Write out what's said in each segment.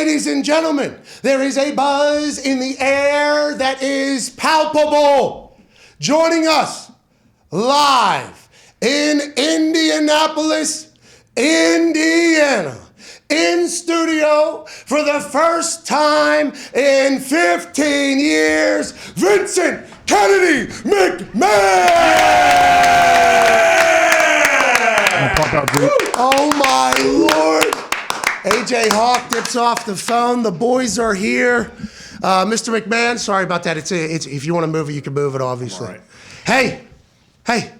Ladies and gentlemen, there is a buzz in the air that is palpable. Joining us live in Indianapolis, Indiana, in studio for the first time in 15 years, Vincent Kennedy McMahon! Oh my Lord! AJ Hawk dips off the phone. The boys are here. Mr. McMahon, sorry about that. It's if you want to move it, you can move it, obviously. All right. Hey.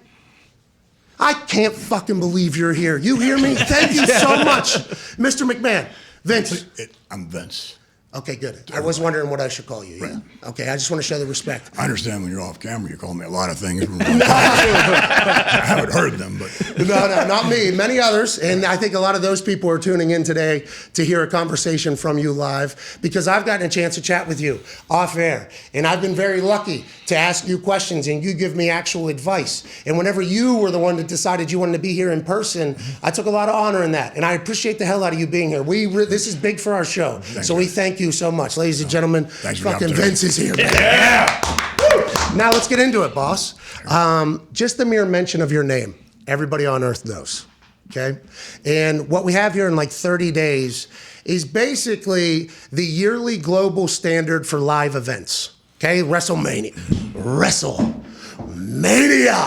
I can't fucking believe you're here. You hear me? Thank you so much, Mr. McMahon. Vince. I'm Vince. Okay, good. I was wondering what I should call you. Yeah. Right. Okay, I just want to show the respect. I understand when you're off camera, you call me a lot of things. I haven't heard them, but No, not me. Many others, and I think a lot of those people are tuning in today to hear a conversation from you live because I've gotten a chance to chat with you off air, and I've been very lucky to ask you questions, and you give me actual advice. And whenever you were the one that decided you wanted to be here in person, I took a lot of honor in that, and I appreciate the hell out of you being here. This is big for our show, so we thank you so much, ladies and gentlemen. Fucking Vince is here, man. Yeah. Now let's get into it, boss. Just the mere mention of your name, everybody on earth knows, okay? And what we have here in like 30 days is basically the yearly global standard for live events, okay? WrestleMania,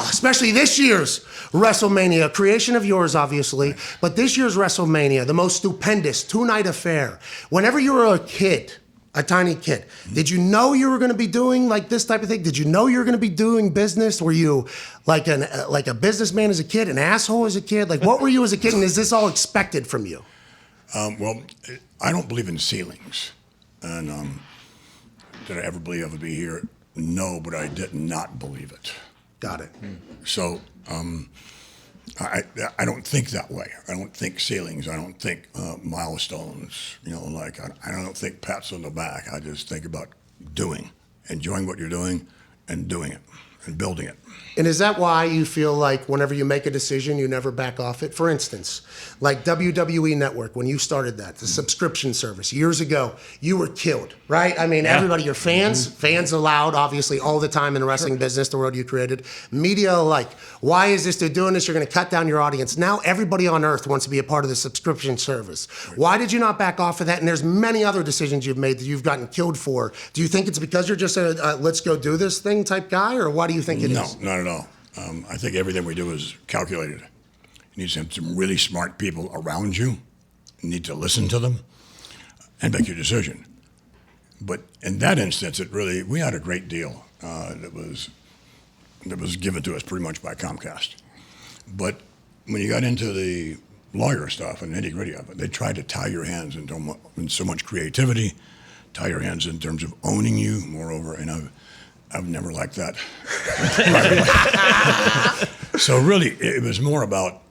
especially this year's WrestleMania, a creation of yours, obviously, but this year's WrestleMania, the most stupendous two-night affair. Whenever you were a kid, a tiny kid, did you know you were going to be doing like this type of thing? Did you know you were going to be doing business? Were you like a businessman as a kid, an asshole as a kid? Like, what were you as a kid, and is this all expected from you? Well, I don't believe in ceilings, and did I ever believe I would be here? No, but I did not believe it. Got it. So I don't think that way. I don't think ceilings. I don't think milestones. You know, like I don't think pats on the back. I just think about enjoying what you're doing, and doing it, and building it. And is that why you feel like whenever you make a decision, you never back off it? For instance, like WWE Network, when you started that, the subscription service, years ago, you were killed, right? I mean, everybody, your fans, fans allowed, obviously, all the time in the wrestling business, the world you created. Media alike. Why is this? They're doing this. You're going to cut down your audience. Now everybody on earth wants to be a part of the subscription service. Why did you not back off of that? And there's many other decisions you've made that you've gotten killed for. Do you think it's because you're just a let's go do this thing type guy, or why do you think it is? No, not at all. I think everything we do is calculated. You need to have some really smart people around you. You need to listen to them and make your decision. But in that instance, we had a great deal that was given to us pretty much by Comcast. But when you got into the lawyer stuff and nitty-gritty of it, they tried to tie your hands into so much creativity, tie your hands in terms of owning you, moreover, and I've never liked that. So really, it was more about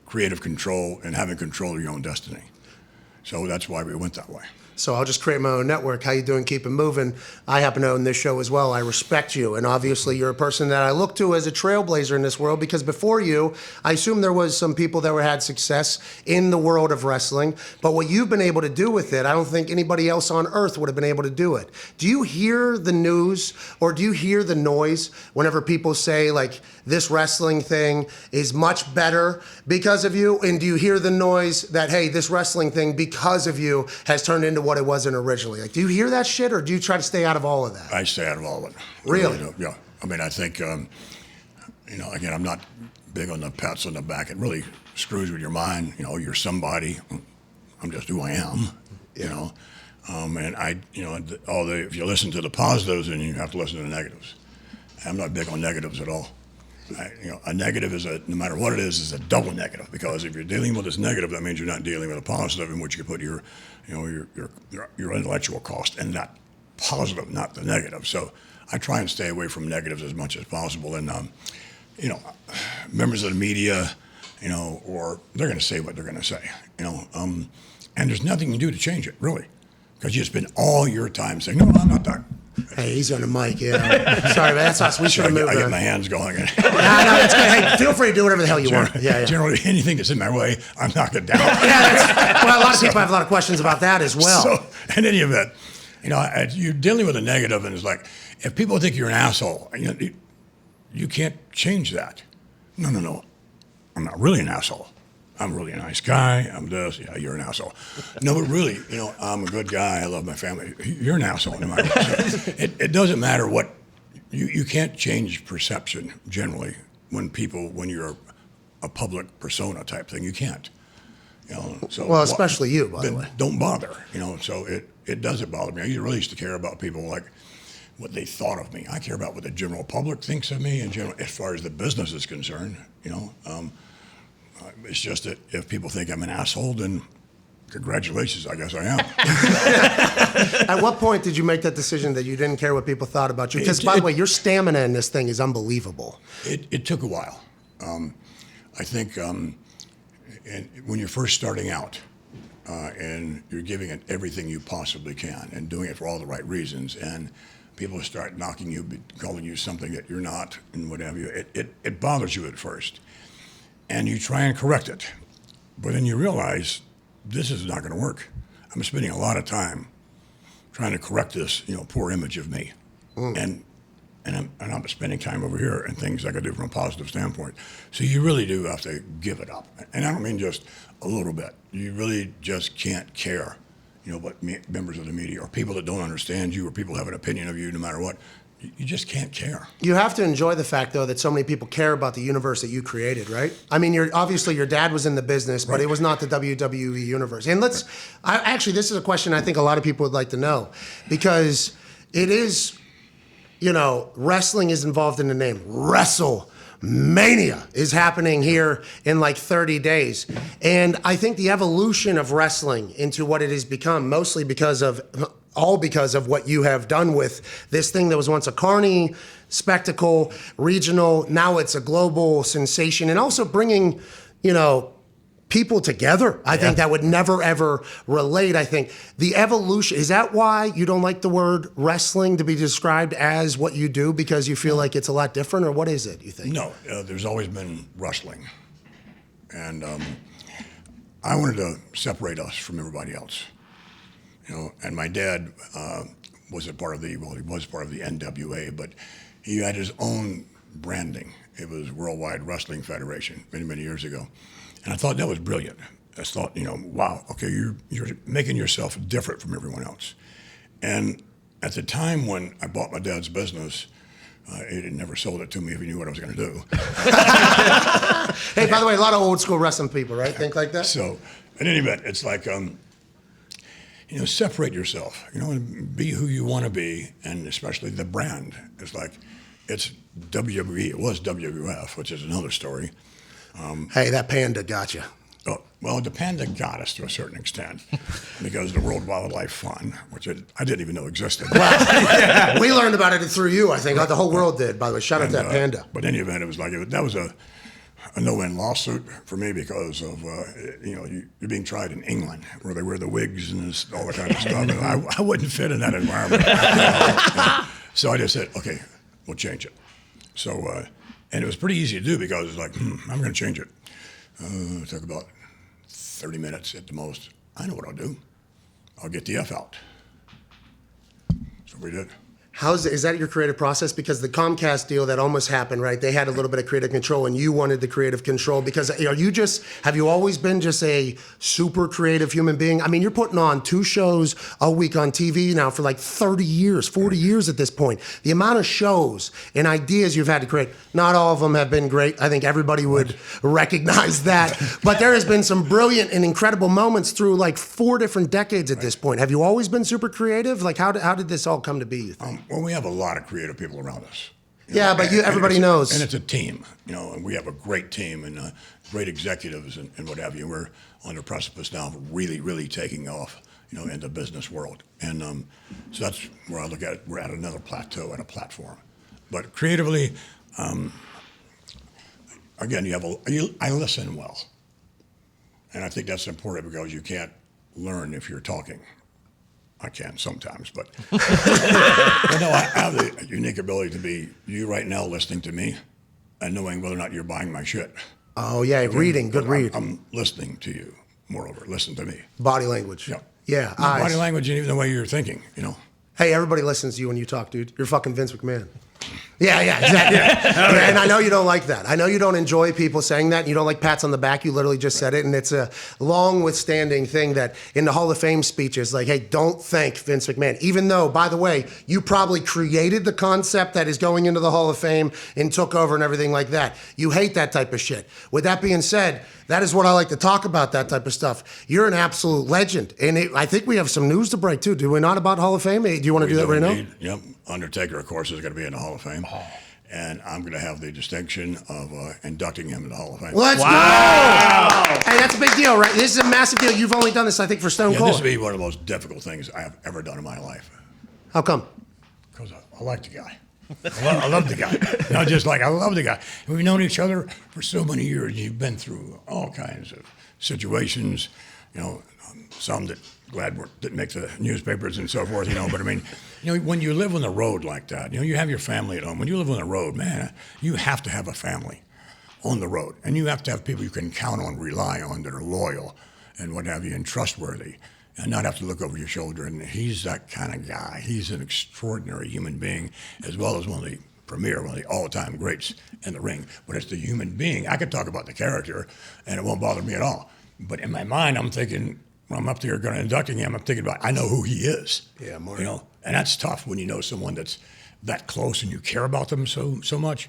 creative control and having control of your own destiny. So that's why we went that way. So I'll just create my own network. How you doing? Keep it moving. I happen to own this show as well. I respect you. And obviously you're a person that I look to as a trailblazer in this world, because before you, I assume there was some people that had success in the world of wrestling. But what you've been able to do with it, I don't think anybody else on earth would have been able to do it. Do you hear the news, or do you hear the noise whenever people say, like, this wrestling thing is much better because of you? And do you hear the noise that, hey, this wrestling thing because of you has turned into what it wasn't originally? Like, do you hear that shit, or do you try to stay out of all of that? I stay out of all of it. Really? Yeah. I mean, I think, again, I'm not big on the pats on the back. It really screws with your mind. You know, you're somebody. I'm just who I am. You know, and if you listen to the positives, then you have to listen to the negatives. I'm not big on negatives at all. A negative no matter what it is a double negative, because if you're dealing with this negative, that means you're not dealing with a positive in which you put your intellectual cost in that positive, not the negative. So I try and stay away from negatives as much as possible. And members of the media, or they're going to say what they're going to say, and there's nothing you can do to change it, really, because you spend all your time saying, no, I'm not that. Hey, he's on the mic, yeah. Sorry, but that's us. We should have moved I get on. my hands going. No, that's good. Hey, feel free to do whatever the hell you want. Yeah. Generally, anything that's in my way, I'm knocking down. Well, a lot of people have a lot of questions about that as well. So, in any event, you're dealing with a negative, and it's like, if people think you're an asshole, you can't change that. No. I'm not really an asshole. I'm really a nice guy. I'm this. Yeah, you're an asshole. No, but really, I'm a good guy. I love my family. You're an asshole no matter what. So it doesn't matter what. You can't change perception generally when you're a public persona type thing. You can't. So well, especially you, by the way. Don't bother. So it doesn't bother me. I really used to care about people like what they thought of me. I care about what the general public thinks of me in general, as far as the business is concerned. It's just that if people think I'm an asshole, then congratulations, I guess I am. At what point did you make that decision that you didn't care what people thought about you? Because, by the way, your stamina in this thing is unbelievable. It took a while. I think and when you're first starting out and you're giving it everything you possibly can and doing it for all the right reasons, and people start knocking you, calling you something that you're not, and what have you, it bothers you at first. And you try and correct it. But then you realize this is not going to work. I'm spending a lot of time trying to correct this, poor image of me. And I'm spending time over here and things I could do from a positive standpoint. So you really do have to give it up. And I don't mean just a little bit. You really just can't care, what members of the media or people that don't understand you or people have an opinion of you no matter what. You just can't care. You have to enjoy the fact, though, that so many people care about the universe that you created, right? I mean, obviously your dad was in the business, but it was not the WWE universe. And actually, this is a question I think a lot of people would like to know, because it is, wrestling is involved in the name. WrestleMania is happening here in like 30 days. And I think the evolution of wrestling into what it has become, mostly because of what you have done with this thing that was once a carny spectacle, regional, now it's a global sensation, and also bringing, people together. I think that would never, ever relate. I think the evolution, is that why you don't like the word wrestling to be described as what you do, because you feel like it's a lot different, or what is it, you think? No, there's always been wrestling. And I wanted to separate us from everybody else. And my dad was part of the NWA, but he had his own branding. It was Worldwide Wrestling Federation many, many years ago. And I thought that was brilliant. I thought, wow, okay, you're making yourself different from everyone else. And at the time when I bought my dad's business, he had never sold it to me if he knew what I was going to do. Hey, by the way, a lot of old school wrestling people, right, think like that? So, in any event, it's like, separate yourself, and be who you want to be, and especially the brand. It's like, it's WWE, it was WWF, which is another story. Hey, that panda got you. Oh, well, the panda got us to a certain extent because the World Wildlife Fund, which I didn't even know existed. Well, we learned about it through you, I think. The whole world did, by the way. Shout out to that panda. But in any event, it was like, that was a no-win lawsuit for me because of, you're being tried in England where they wear the wigs and all that kind of stuff. And I wouldn't fit in that environment. So I just said, okay, we'll change it. So, and it was pretty easy to do because it's like, I'm going to change it. It took about 30 minutes at the most. I know what I'll do. I'll get the F out. So we did. Is that your creative process? Because the Comcast deal that almost happened, right? They had a little bit of creative control, and you wanted the creative control. Because have you always been just a super creative human being? I mean, you're putting on 2 shows a week on TV now for like 30 years, 40 years at this point. The amount of shows and ideas you've had to create, not all of them have been great. I think everybody would recognize that. But there has been some brilliant and incredible moments through like 4 different decades at this point. Have you always been super creative? Like, how did this all come to be, you think? Well, we have a lot of creative people around us. But everybody knows. And it's a team, and we have a great team and great executives and what have you. We're on the precipice now of really, really taking off, in the business world. And so that's where I look at it. We're at another plateau and a platform. But creatively, again, I listen well. And I think that's important because you can't learn if you're talking. I can sometimes, but no, I have the unique ability to be you right now listening to me and knowing whether or not you're buying my shit. Oh, yeah, reading, good read. I'm listening to you, moreover, listen to me. Body language. Yeah. Yeah, Body eyes. language and even the way you're thinking, you know. Hey, everybody listens to you when you talk, dude. You're fucking Vince McMahon. Yeah, exactly. Yeah, and I know you don't like that. I know you don't enjoy people saying that. You don't like pats on the back. You literally just said it, and it's a long withstanding thing that in the Hall of Fame speeches, like, hey, don't thank Vince McMahon. Even though, by the way, you probably created the concept that is going into the Hall of Fame and took over and everything like that. You hate that type of shit. With that being said, that is what I like to talk about, that type of stuff. You're an absolute legend. And I think we have some news to break, too. Do we not about Hall of Fame? Do you want to do that right now? Yep. Undertaker, of course, is going to be in the Hall of Fame. And I'm going to have the distinction of inducting him in the Hall of Fame. Let's go! Hey, that's a big deal, right? This is a massive deal. You've only done this, I think, for Stone Cold. This will be one of the most difficult things I have ever done in my life. How come? Because I like the guy. I love the guy. Not just like, I love the guy. We've known each other for so many years. You've been through all kinds of situations, you know, some that didn't make the newspapers and so forth, you know. But I mean, you know, when you live on the road like that, you know, you have your family at home. When you live on the road, man, you have to have a family on the road. And you have to have people you can count on, rely on, that are loyal and what have you, and trustworthy, and not have to look over your shoulder. And he's that kind of guy. He's an extraordinary human being, as well as one of the all-time greats in the ring. But it's the human being. I could talk about the character, and it won't bother me at all. But in my mind, I'm thinking, when I'm up there going to inducting him, I'm thinking about, I know who he is. Yeah, more. You know, and that's tough when you know someone that's that close and you care about them so much.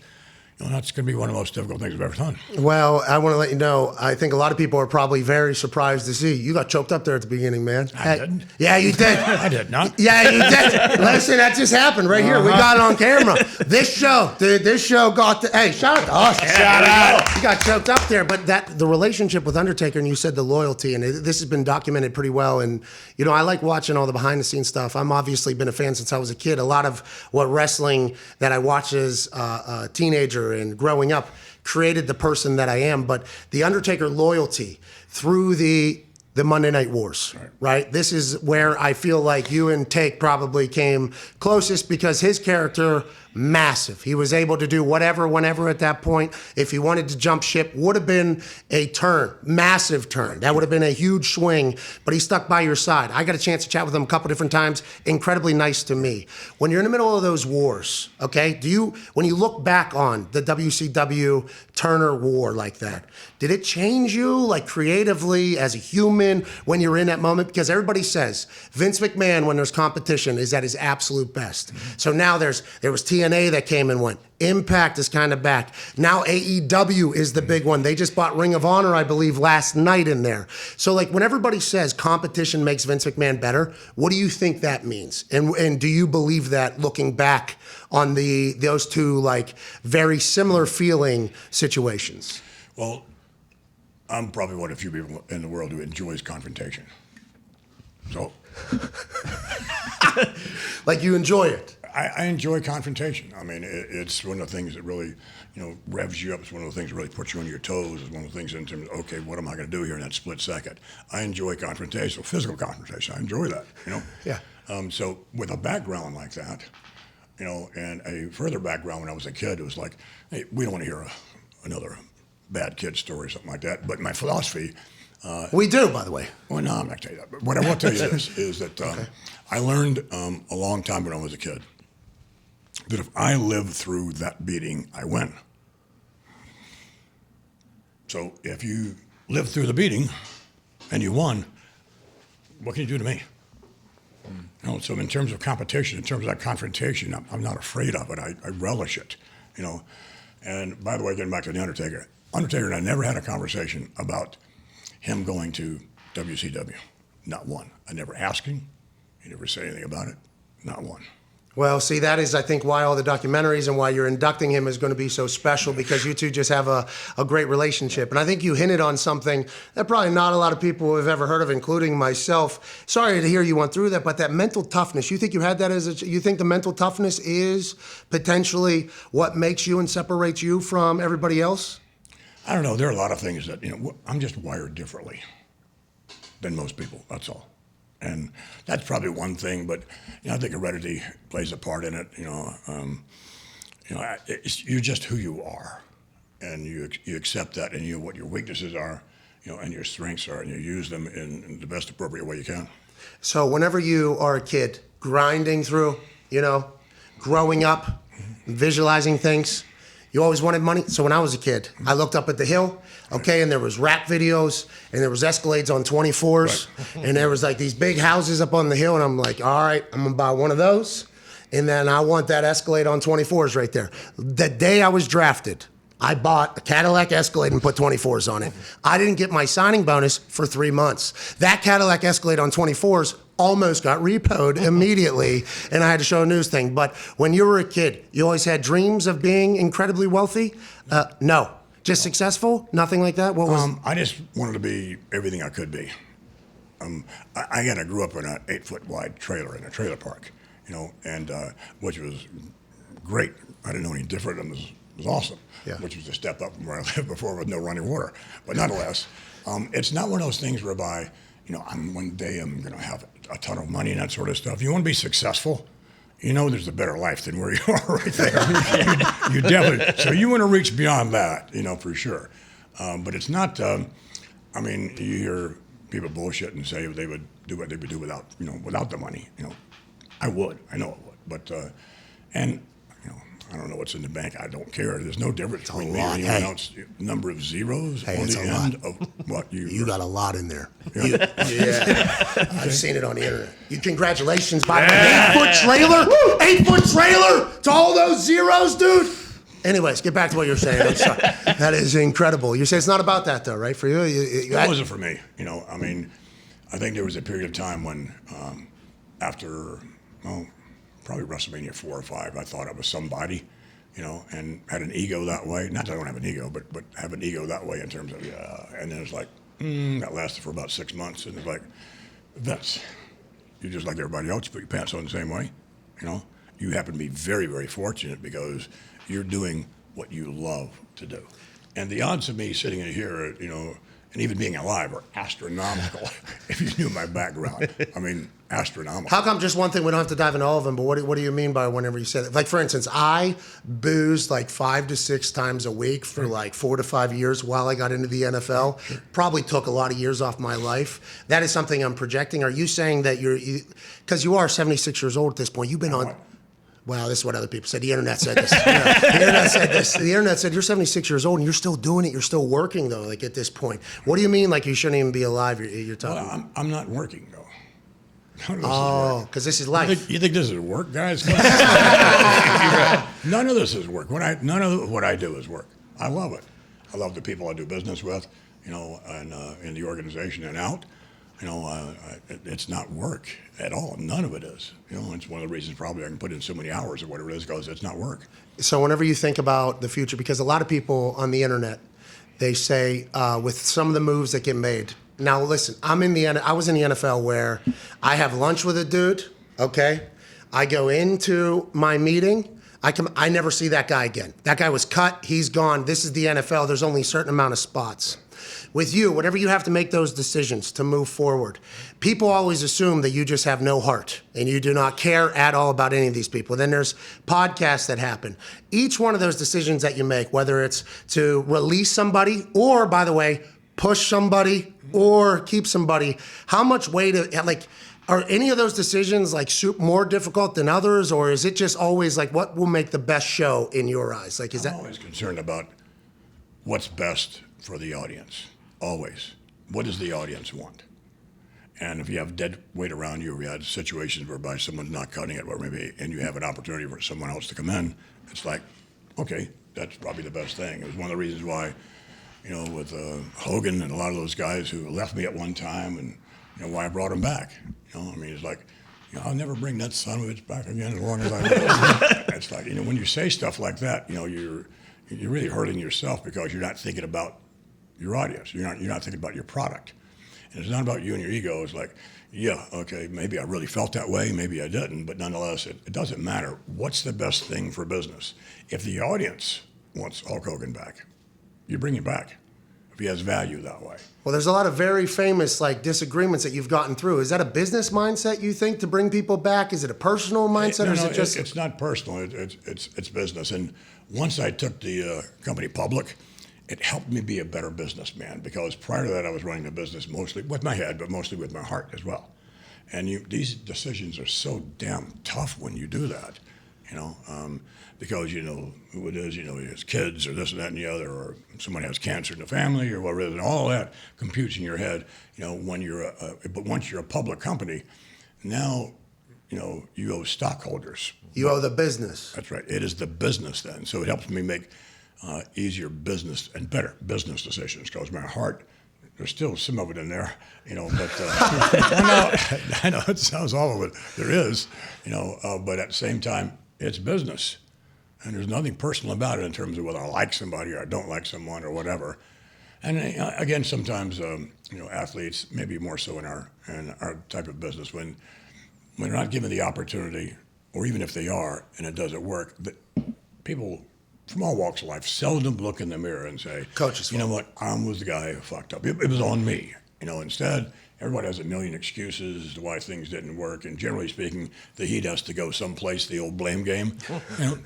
You know, that's going to be one of the most difficult things I've ever done. Well, I want to let you know, I think a lot of people are probably very surprised to see you got choked up there at the beginning, man. I didn't. Yeah, you did. I did not. Yeah, you did. Listen, that just happened right here. We got it on camera. This show, dude, got the, hey, shout out to us. Shout out. You got choked up there, but the relationship with Undertaker, and you said the loyalty, and this has been documented pretty well. And, you know, I like watching all the behind the scenes stuff. I'm obviously been a fan since I was a kid. A lot of what wrestling that I watched as a teenager and growing up created the person that I am. But the Undertaker loyalty through the Monday Night Wars, right? This is where I feel like you and Take probably came closest, because his character, massive. He was able to do whatever, whenever at that point. If he wanted to jump ship, would have been a turn, massive turn. That would have been a huge swing, but he stuck by your side. I got a chance to chat with him a couple different times. Incredibly nice to me. When you're in the middle of those wars, okay, when you look back on the WCW Turner War like that, did it change you, like, creatively as a human when you're in that moment? Because everybody says Vince McMahon, when there's competition, is at his absolute best. So now there was TNA that came and went. Impact is kind of back. Now AEW is the big one. They just bought Ring of Honor, I believe, last night in there. So, like, when everybody says competition makes Vince McMahon better, what do you think that means? And do you believe that, looking back on those two, like, very similar feeling situations? Well, I'm probably one of the few people in the world who enjoys confrontation. So, like, you enjoy it. I enjoy confrontation. I mean, it's one of the things that really, you know, revs you up. It's one of the things that really puts you on your toes. It's one of the things in terms of, okay, what am I going to do here in that split second? I enjoy confrontation, physical confrontation. I enjoy that, you know? Yeah. So with a background like that, you know, and a further background when I was a kid, it was like, hey, we don't want to hear another bad kid story or something like that. But my philosophy... we do, by the way. Well, no, I'm not going to tell you that. But what I will tell you this is that I learned a long time when I was a kid that if I live through that beating, I win. So if you live through the beating and you won, what can you do to me? You know, so in terms of competition, in terms of that confrontation, I'm not afraid of it. I relish it, you know. And by the way, getting back to the Undertaker and I never had a conversation about him going to WCW. Not one. I never asked him. He never said anything about it. Not one. Well, see, that is, I think, why all the documentaries and why you're inducting him is going to be so special, because you two just have a great relationship. And I think you hinted on something that probably not a lot of people have ever heard of, including myself. Sorry to hear you went through that, but that mental toughness, you think you had that you think the mental toughness is potentially what makes you and separates you from everybody else? I don't know. There are a lot of things that, you know, I'm just wired differently than most people. That's all. And that's probably one thing, but I think heredity plays a part in it. You're just who you are, and you accept that, and what your weaknesses are, and your strengths are, and you use them in the best appropriate way you can. So whenever you are a kid, grinding through, growing up, visualizing things, you always wanted money. So when I was a kid, I looked up at the hill, okay, and there was rap videos, and there was Escalades on 24s, right. And there was like these big houses up on the hill, and I'm like, all right, I'm gonna buy one of those, and then I want that Escalade on 24s right there. The day I was drafted, I bought a Cadillac Escalade and put 24s on it. I didn't get my signing bonus for 3 months. That Cadillac Escalade on 24s almost got repoed immediately, and I had to show a news thing. But when you were a kid, you always had dreams of being incredibly wealthy? No. Just successful? Nothing like that? What was? I just wanted to be everything I could be. I grew up in an 8-foot wide trailer in a trailer park, and which was great. I didn't know any different, and it was awesome. Yeah. Which was a step up from where I lived before with no running water. But nonetheless, it's not one of those things whereby, one day I'm going to have a ton of money and that sort of stuff. You want to be successful, there's a better life than where you are right there. you definitely, so you want to reach beyond that, for sure. But it's not, you hear people bullshit and say they would do what they would do without the money. I would, I know I would. But, I don't know what's in the bank. I don't care. There's no difference between me and anyone else. Number of zeros on the end of what you. You got a lot in there. Yeah, I've seen it on the internet. Congratulations, by the way. 8-foot trailer, 8-foot trailer to all those zeros, dude. Anyways, get back to what you're saying. I'm sorry. That is incredible. You say it's not about that though, right? For you, it wasn't for me. I think there was a period of time when, after, probably WrestleMania 4 or 5, I thought I was somebody, and had an ego that way. Not that I don't have an ego, but have an ego that way in terms of, and then it's like, that lasted for about 6 months, and it's like, Vince, you're just like everybody else. You put your pants on the same way, You happen to be very, very fortunate because you're doing what you love to do. And the odds of me sitting in here, and even being alive are astronomical if you knew my background. Astronomical. How come just one thing? We don't have to dive into all of them, but what do you mean by whenever you say that? Like, for instance, I boozed like 5 to 6 times a week for like 4 to 5 years while I got into the NFL. Probably took a lot of years off my life. That is something I'm projecting. Are you saying that because you are 76 years old at this point, you've been on... Wow, this is what other people said. The internet said this. The internet said this. The internet said you're 76 years old and you're still doing it. You're still working though. Like at this point, what do you mean? Like you shouldn't even be alive? You're talking. Well, I'm not working though. Because this is life. You think this is work, guys? None of this is work. None of what I do is work. I love it. I love the people I do business with, and in the organization and out. It's not work at all. None of it is. It's one of the reasons probably I can put in so many hours or whatever it is because it's not work. So whenever you think about the future, because a lot of people on the internet, they say with some of the moves that get made. Now listen, I was in the NFL where I have lunch with a dude. Okay, I go into my meeting. I never see that guy again. That guy was cut. He's gone. This is the NFL. There's only a certain amount of spots. With you, whenever you have to make those decisions to move forward, people always assume that you just have no heart and you do not care at all about any of these people. Then there's podcasts that happen. Each one of those decisions that you make, whether it's to release somebody or, by the way, push somebody or keep somebody, how much weight, are any of those decisions more difficult than others, or is it just always what will make the best show in your eyes? I'm always concerned about what's best for the audience. Always. What does the audience want? And if you have dead weight around you, or you had situations whereby someone's not cutting it, or maybe, and you have an opportunity for someone else to come in, it's like, okay, that's probably the best thing. It was one of the reasons why, with Hogan and a lot of those guys who left me at one time, and why I brought him back. It's like, I'll never bring that son of a bitch back again as long as I live. It's like, when you say stuff like that, you're really hurting yourself because you're not thinking about your audience. You're not thinking about your product. And it's not about you and your ego. It's like, yeah, okay, maybe I really felt that way, maybe I didn't, but nonetheless, it doesn't matter. What's the best thing for business? If the audience wants Hulk Hogan back, you bring him back. if he has value that way. Well, there's a lot of very famous like disagreements that you've gotten through. Is that a business mindset you think to bring people back? Is it a personal mindset, or is it just? It's not personal. It's business. And once I took the company public, it helped me be a better businessman, because prior to that I was running the business mostly with my head, but mostly with my heart as well. And these decisions are so damn tough when you do that, because you know who it is, his kids or this and that and the other, or somebody has cancer in the family or whatever, and all that computes in your head, when you're but once you're a public company, now, you owe stockholders. You owe the business. That's right. It is the business then. So it helps me make easier business and better business decisions, because my heart, there's still some of it in there, but I know it sounds all of it. There is, but at the same time, it's business. And there's nothing personal about it in terms of whether I like somebody or I don't like someone or whatever. And again, sometimes, athletes, maybe more so in our type of business, when they're not given the opportunity, or even if they are and it doesn't work, people from all walks of life seldom look in the mirror and say, Coach's you know fault. what, I was the guy who fucked up. It was on me. Instead, everybody has a million excuses as to why things didn't work. And generally speaking, the heat has to go someplace, the old blame game.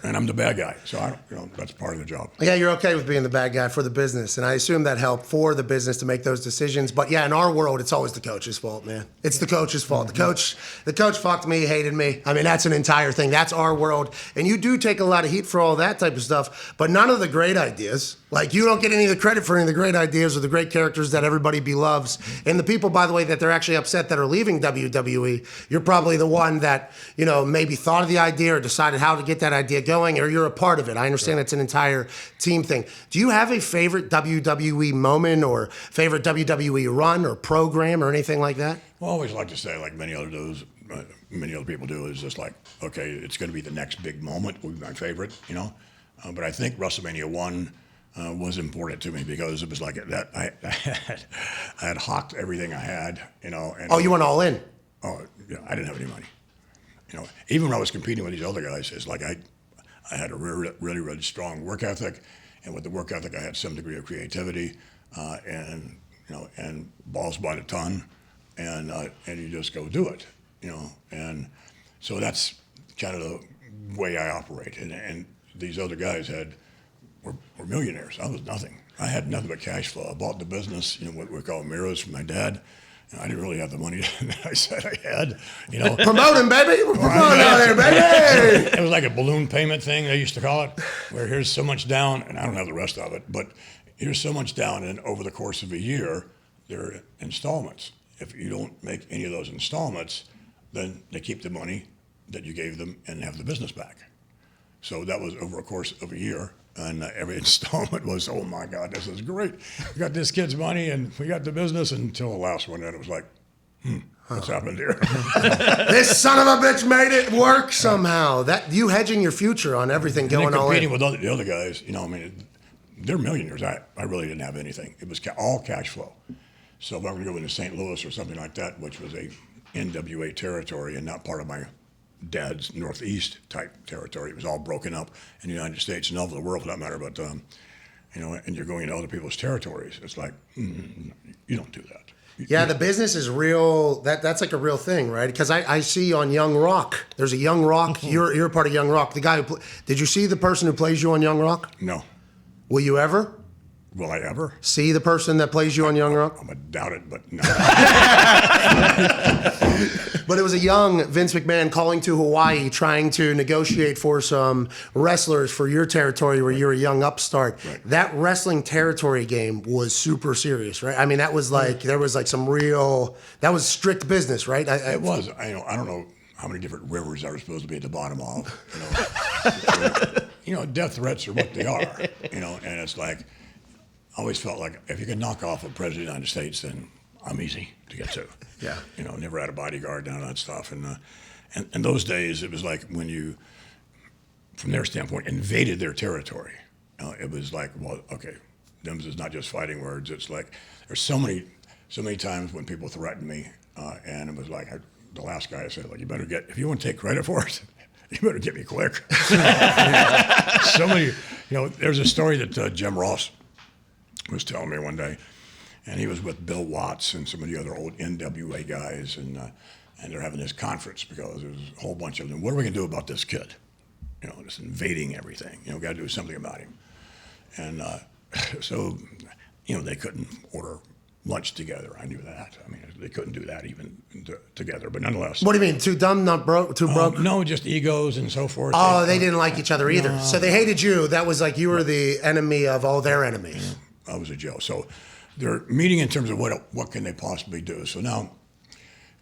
And I'm the bad guy. So that's part of the job. Yeah, you're okay with being the bad guy for the business, and I assume that helped for the business to make those decisions. But yeah, in our world, it's always the coach's fault, man. It's the coach's fault. The coach fucked me, hated me. I mean, that's an entire thing. That's our world, and you do take a lot of heat for all that type of stuff. But none of the great ideas. Like, you don't get any of the credit for any of the great ideas or the great characters that everybody beloves. And the people, by the way, that they're actually upset that are leaving WWE, you're probably the one that, maybe thought of the idea or decided how to get that idea going, or you're a part of it. I understand it's an entire team thing. Do you have a favorite WWE moment or favorite WWE run or program or anything like that? Well, I always like to say, like many other people do, is just like, okay, it's going to be the next big moment, will be my favorite, But I think WrestleMania 1 was important to me, because it was like that. I had hawked everything I had, And, You went all in. Oh, yeah, I didn't have any money. Even when I was competing with these other guys, it's like I had a really, really, really strong work ethic, and with the work ethic, I had some degree of creativity, and balls by the ton, and you just go do it, And so that's kind of the way I operate. And these other guys were millionaires. I was nothing. I had nothing but cash flow. I bought the business, what we call mirrors from my dad. I didn't really have the money that I said I had, Promoting, baby. We're promoting out here, baby. It was like a balloon payment thing, they used to call it, where here's so much down, and I don't have the rest of it, but here's so much down, and over the course of a year, they're installments. If you don't make any of those installments, then they keep the money that you gave them and have the business back. So that was over a course of a year. And every installment was, oh my God, this is great. We got this kid's money and we got the business, until the last one. And it was like, what's happened here? This son of a bitch made it work somehow. That you hedging your future on everything going all in. Competing with the other guys, they're millionaires. I really didn't have anything. It was all cash flow. So if I were to go into St. Louis or something like that, which was a NWA territory and not part of my dad's Northeast type territory. It was all broken up in the United States and all over the world for that matter. But, and you're going into other people's territories. It's like, you don't do that. Yeah, the business is real. That's like a real thing, right? Because I see on Young Rock, there's a Young Rock. You're a part of Young Rock. The guy did you see the person who plays you on Young Rock? No. Will you ever? Will I ever? See the person that plays you on Young Rock? I'm gonna doubt it, but no. But it was a young Vince McMahon calling to Hawaii, trying to negotiate for some wrestlers for your territory where you're a young upstart. Right. That wrestling territory game was super serious, right? I mean, that was like, there was like some real, that was strict business, right? It was. I don't know how many different rivers I was supposed to be at the bottom of. Death threats are what they are, and it's like, I always felt like if you could knock off a president of the United States, then I'm easy to get to. Yeah. Never had a bodyguard, none of that stuff. And those days, it was like when you, from their standpoint, invaded their territory. It was like, well, okay, them is not just fighting words. It's like, there's so many times when people threatened me, and it was like, the last guy I said, like, if you want to take credit for it, you better get me quick. So many, there's a story that Jim Ross was telling me one day, and he was with Bill Watts and some of the other old NWA guys, and they're having this conference because there's a whole bunch of them. What are we going to do about this kid? You know, just invading everything. You know, got to do something about him. And so, you know, they couldn't order lunch together. I knew that. I mean, they couldn't do that even together. But nonetheless. What do you mean? Too dumb, not broke? Too broke? No, just egos and so forth. Oh, they didn't like each other either. So they hated you. That was like you were the enemy of all their enemies. I was a Joe. So they're meeting in terms of what can they possibly do. So now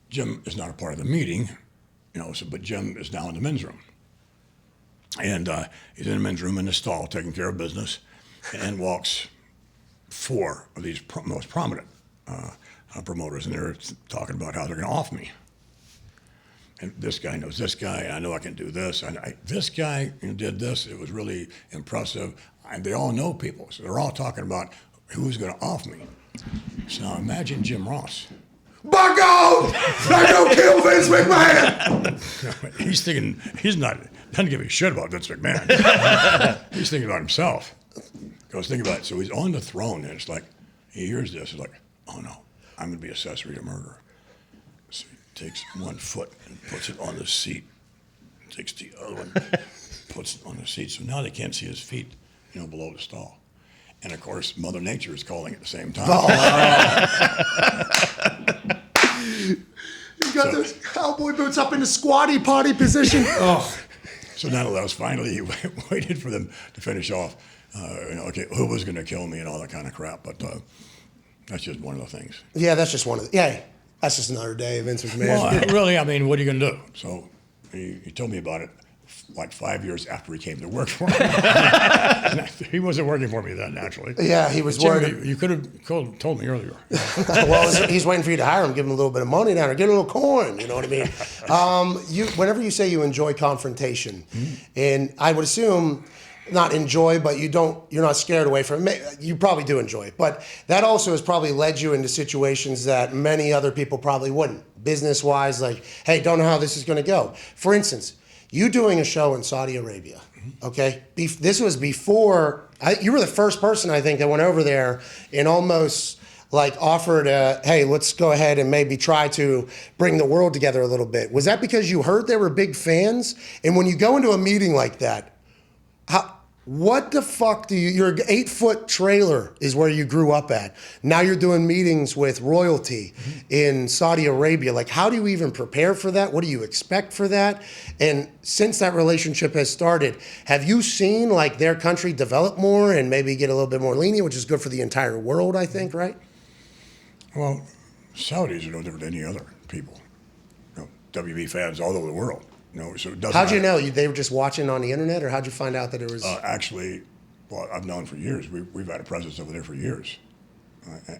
Jim is not a part of the meeting, you know. But Jim is now in the men's room, and he's in the men's room in the stall taking care of business, and walks 4 of these most prominent promoters, and they're talking about how they're going to off me. And this guy knows this guy. I know I can do this. This guy did this. It was really impressive. And they all know people, so they're all talking about who's going to off me. So now imagine Jim Ross. Bucko! Bucko kill Vince McMahon! He's thinking, doesn't give a shit about Vince McMahon. He's thinking about himself. Because think about it. So he's on the throne, and it's like, he hears this. He's like, oh no, I'm going to be accessory to murder. So he takes one foot and puts it on the seat. Takes the other one, puts it on the seat. So now they can't see his feet, you know, below the stall. And of course, Mother Nature is calling at the same time. You got those cowboy boots up in the squatty potty position. So nonetheless, finally, he waited for them to finish off. You know, okay, who was going to kill me and all that kind of crap. But that's just one of the things. Yeah, that's just one of the. Yeah, that's just another day. Vince McMahon. Well, really, I mean, what are you going to do? So he told me about it like 5 years after he came to work for me. He wasn't working for me then, naturally. Yeah, he was working. You could have told me earlier. Well, he's waiting for you to hire him, give him a little bit of money down, or get a little coin. You know what I mean? Whenever you say you enjoy confrontation, and I would assume not enjoy, but you're not scared away from it. You probably do enjoy it, but that also has probably led you into situations that many other people probably wouldn't. Business-wise, like, hey, don't know how this is going to go. For instance, you doing a show in Saudi Arabia, okay? This was before, you were the first person, I think, that went over there and almost like offered, hey, let's go ahead and maybe try to bring the world together a little bit. Was that because you heard they were big fans? And when you go into a meeting like that, what the fuck do your 8-foot trailer is where you grew up at. Now you're doing meetings with royalty in Saudi Arabia. Like, how do you even prepare for that? What do you expect for that? And since that relationship has started, have you seen like their country develop more and maybe get a little bit more lenient, which is good for the entire world, I think, right? Well, Saudis are no different than any other people. You know, WB fans all over the world. No, so it doesn't How'd you matter. know? They were just watching on the internet, or how'd you find out that it was? Actually, well, I've known for years. We've had a presence over there for years.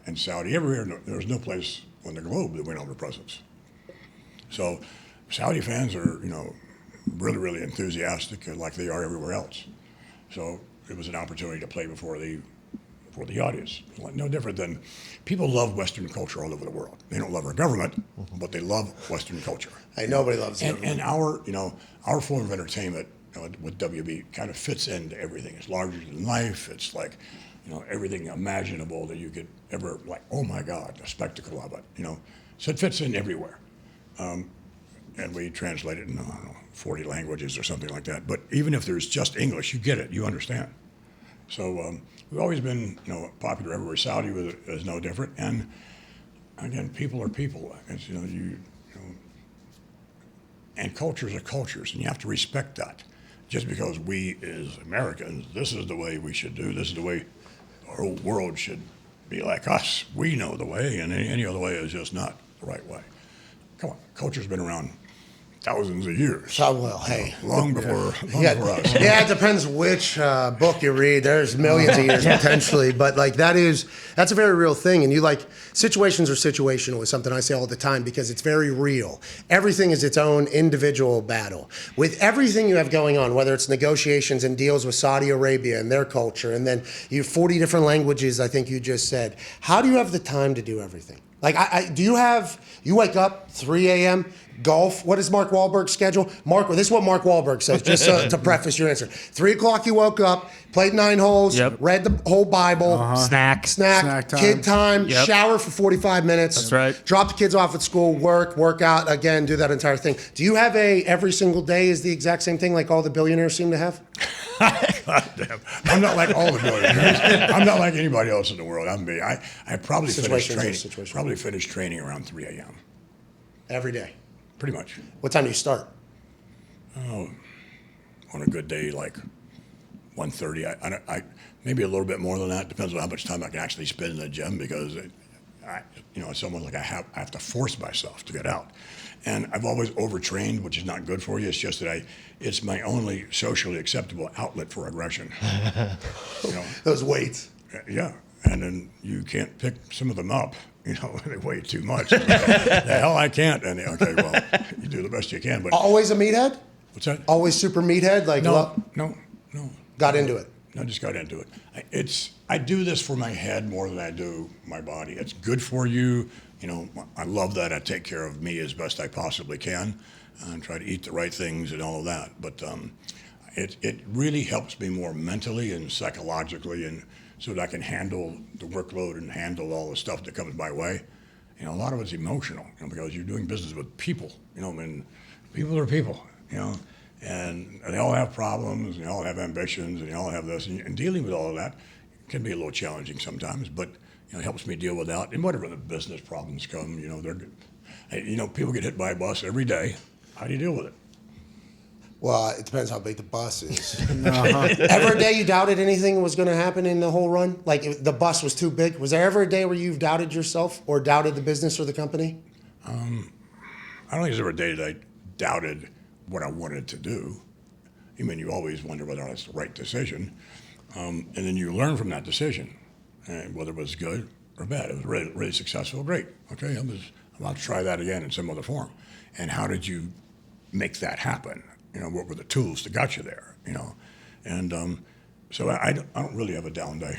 And Saudi, everywhere, there's no place on the globe that we don't have a presence. So Saudi fans are, you know, really, really enthusiastic, like they are everywhere else. So it was an opportunity to play before the audience. No different than people love Western culture all over the world. They don't love our government, but they love Western culture. Hey, nobody loves it. And our form of entertainment, you know, with WB kind of fits into everything. It's larger than life. It's like, you know, everything imaginable that you could ever, like, oh my God, the spectacle of it, you know. So it fits in everywhere. And we translate it in, I don't know, 40 languages or something like that. But even if there's just English, you get it, you understand. So we've always been, you know, popular everywhere. Saudi is no different. And again, people are people. It's, you know, and cultures are cultures, and you have to respect that. Just because we as Americans, this is the way we should do, this is the way the whole world should be like us. We know the way, and any other way is just not the right way. Come on, culture's been around thousands of years. Oh, well, hey. Long before us. Yeah, it depends which book you read. There's millions of years potentially, but like that's a very real thing. And you like, situations are situational is something I say all the time because it's very real. Everything is its own individual battle. With everything you have going on, whether it's negotiations and deals with Saudi Arabia and their culture, and then you have 40 different languages, I think you just said, how do you have the time to do everything? Like, do you wake up 3 a.m., golf. What is Mark Wahlberg's schedule? This is what Mark Wahlberg says, just to preface your answer. 3 o'clock you woke up, played 9 holes, read the whole Bible, snack time. Kid time, shower for 45 minutes. That's right. Drop the kids off at school, work out, again, do that entire thing. Do you have every single day is the exact same thing like all the billionaires seem to have? I'm not like all the billionaires. I'm not like anybody else in the world. I probably finished training around 3 a.m. Every day? Pretty much. What time do you start? Oh, on a good day, like 1:30. I maybe a little bit more than that. Depends on how much time I can actually spend in the gym because, it's almost like I have to force myself to get out. And I've always overtrained, which is not good for you. It's just that it's my only socially acceptable outlet for aggression. Those weights. Yeah, and then you can't pick some of them up. They weigh too much. The hell I can't. And okay, well, you do the best you can. But always a meathead? What's that? Always super meathead? No. Got into it. No, just got into it. I do this for my head more than I do my body. It's good for you. I love that. I take care of me as best I possibly can and try to eat the right things and all of that. But it really helps me more mentally and psychologically, and so that I can handle the workload and handle all the stuff that comes my way. A lot of it's emotional, because you're doing business with people. And people are people. And they all have problems, and they all have ambitions, and they all have this. And dealing with all of that can be a little challenging sometimes, but it helps me deal with that. And whatever the business problems come, they're good. People get hit by a bus every day. How do you deal with it? Well, it depends how big the bus is. Ever a day you doubted anything was going to happen in the whole run? Like if the bus was too big? Was there ever a day where you've doubted yourself or doubted the business or the company? I don't think there's ever a day that I doubted what I wanted to do. You always wonder whether that's the right decision. And then you learn from that decision, and whether it was good or bad. It was really, really successful, great. Okay, I'm about to try that again in some other form. And how did you make that happen? What were the tools that got you there? And so I don't really have a down day.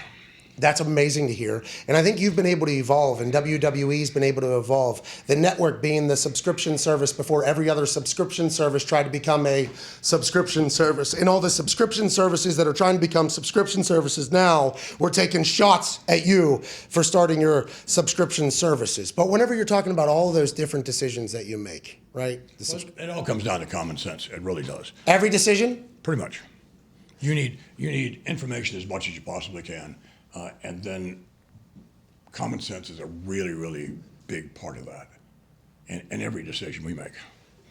That's amazing to hear. And I think you've been able to evolve, and WWE's been able to evolve. The network being the subscription service before every other subscription service tried to become a subscription service. And all the subscription services that are trying to become subscription services now, we're taking shots at you for starting your subscription services. But whenever you're talking about all of those different decisions that you make, right? It all comes down to common sense. It really does. Every decision? Pretty much. You need information as much as you possibly can. And then common sense is a really, really big part of that in every decision we make.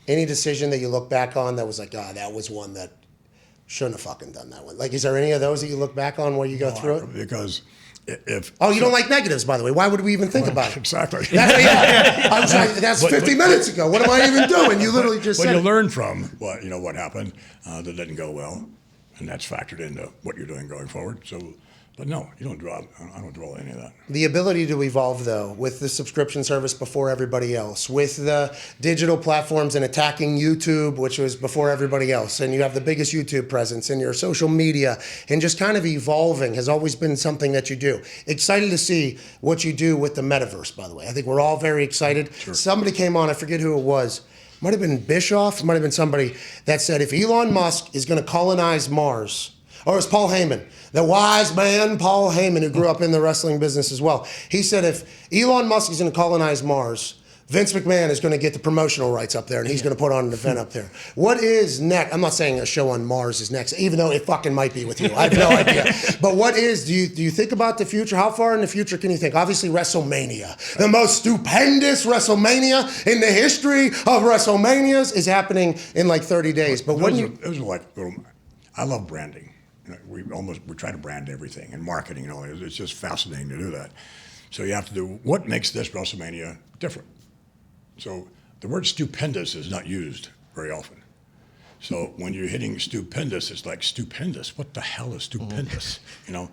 Any decision that you look back on that was like, that was one that shouldn't have fucking done that one? Like, is there any of those that you look back on where you go through it? Because if... Oh, you don't like negatives, by the way. Why would we even think about it? Exactly. That's 50 minutes ago. What am I even doing? You literally just said you learn from what happened that didn't go well, and that's factored into what you're doing going forward. So... But no, I don't draw any of that. The ability to evolve, though, with the subscription service before everybody else, with the digital platforms and attacking YouTube, which was before everybody else, and you have the biggest YouTube presence in your social media, and just kind of evolving has always been something that you do. Excited to see what you do with the metaverse, by the way. I think we're all very excited. Sure. Somebody came on, I forget who it was. Might have been Bischoff, might have been somebody that said if Elon Musk is going to colonize Mars, or it was Paul Heyman, the wise man Paul Heyman, who grew up in the wrestling business as well. He said if Elon Musk is going to colonize Mars, Vince McMahon is going to get the promotional rights up there, and he's going to put on an event up there. What is next? I'm not saying a show on Mars is next, even though it fucking might be with you. I have no idea. But what is, do you think about the future? How far in the future can you think? Obviously, WrestleMania. The most stupendous WrestleMania in the history of WrestleManias is happening in like 30 days. But when you... It was like, I love branding. We try to brand everything and marketing and all that. It's just fascinating to do that. So you have to do what makes this WrestleMania different. So the word stupendous is not used very often. So when you're hitting stupendous, it's like stupendous. What the hell is stupendous? A lot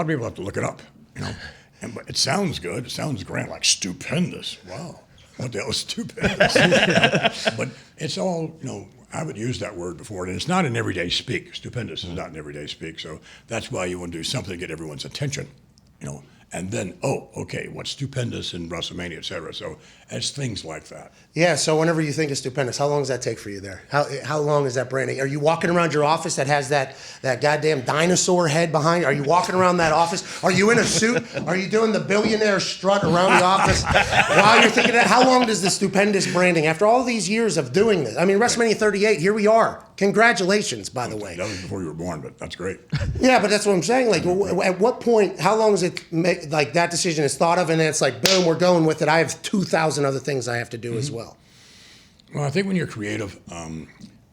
of people have to look it up. But it sounds good. It sounds grand, like stupendous. Wow, what the hell is stupendous? But it's all I would use that word before, and it's not in everyday speak. Stupendous is not in everyday speak, so that's why you want to do something to get everyone's attention, And then, oh, okay, what's stupendous in WrestleMania, et cetera. So it's things like that. Yeah, so whenever you think of stupendous, how long does that take for you there? How long is that branding? Are you walking around your office that has that goddamn dinosaur head behind? Are you walking around that office? Are you in a suit? Are you doing the billionaire strut around the office while you're thinking that? How long does the stupendous branding, after all these years of doing this? I mean, WrestleMania 38, here we are. Congratulations, by the way. That was before you were born, but that's great. Yeah, but that's what I'm saying. Like, at what point, how long is it, like, that decision is thought of, and then it's like, boom, we're going with it. I have 2,000 other things I have to do as well. Well, I think when you're creative,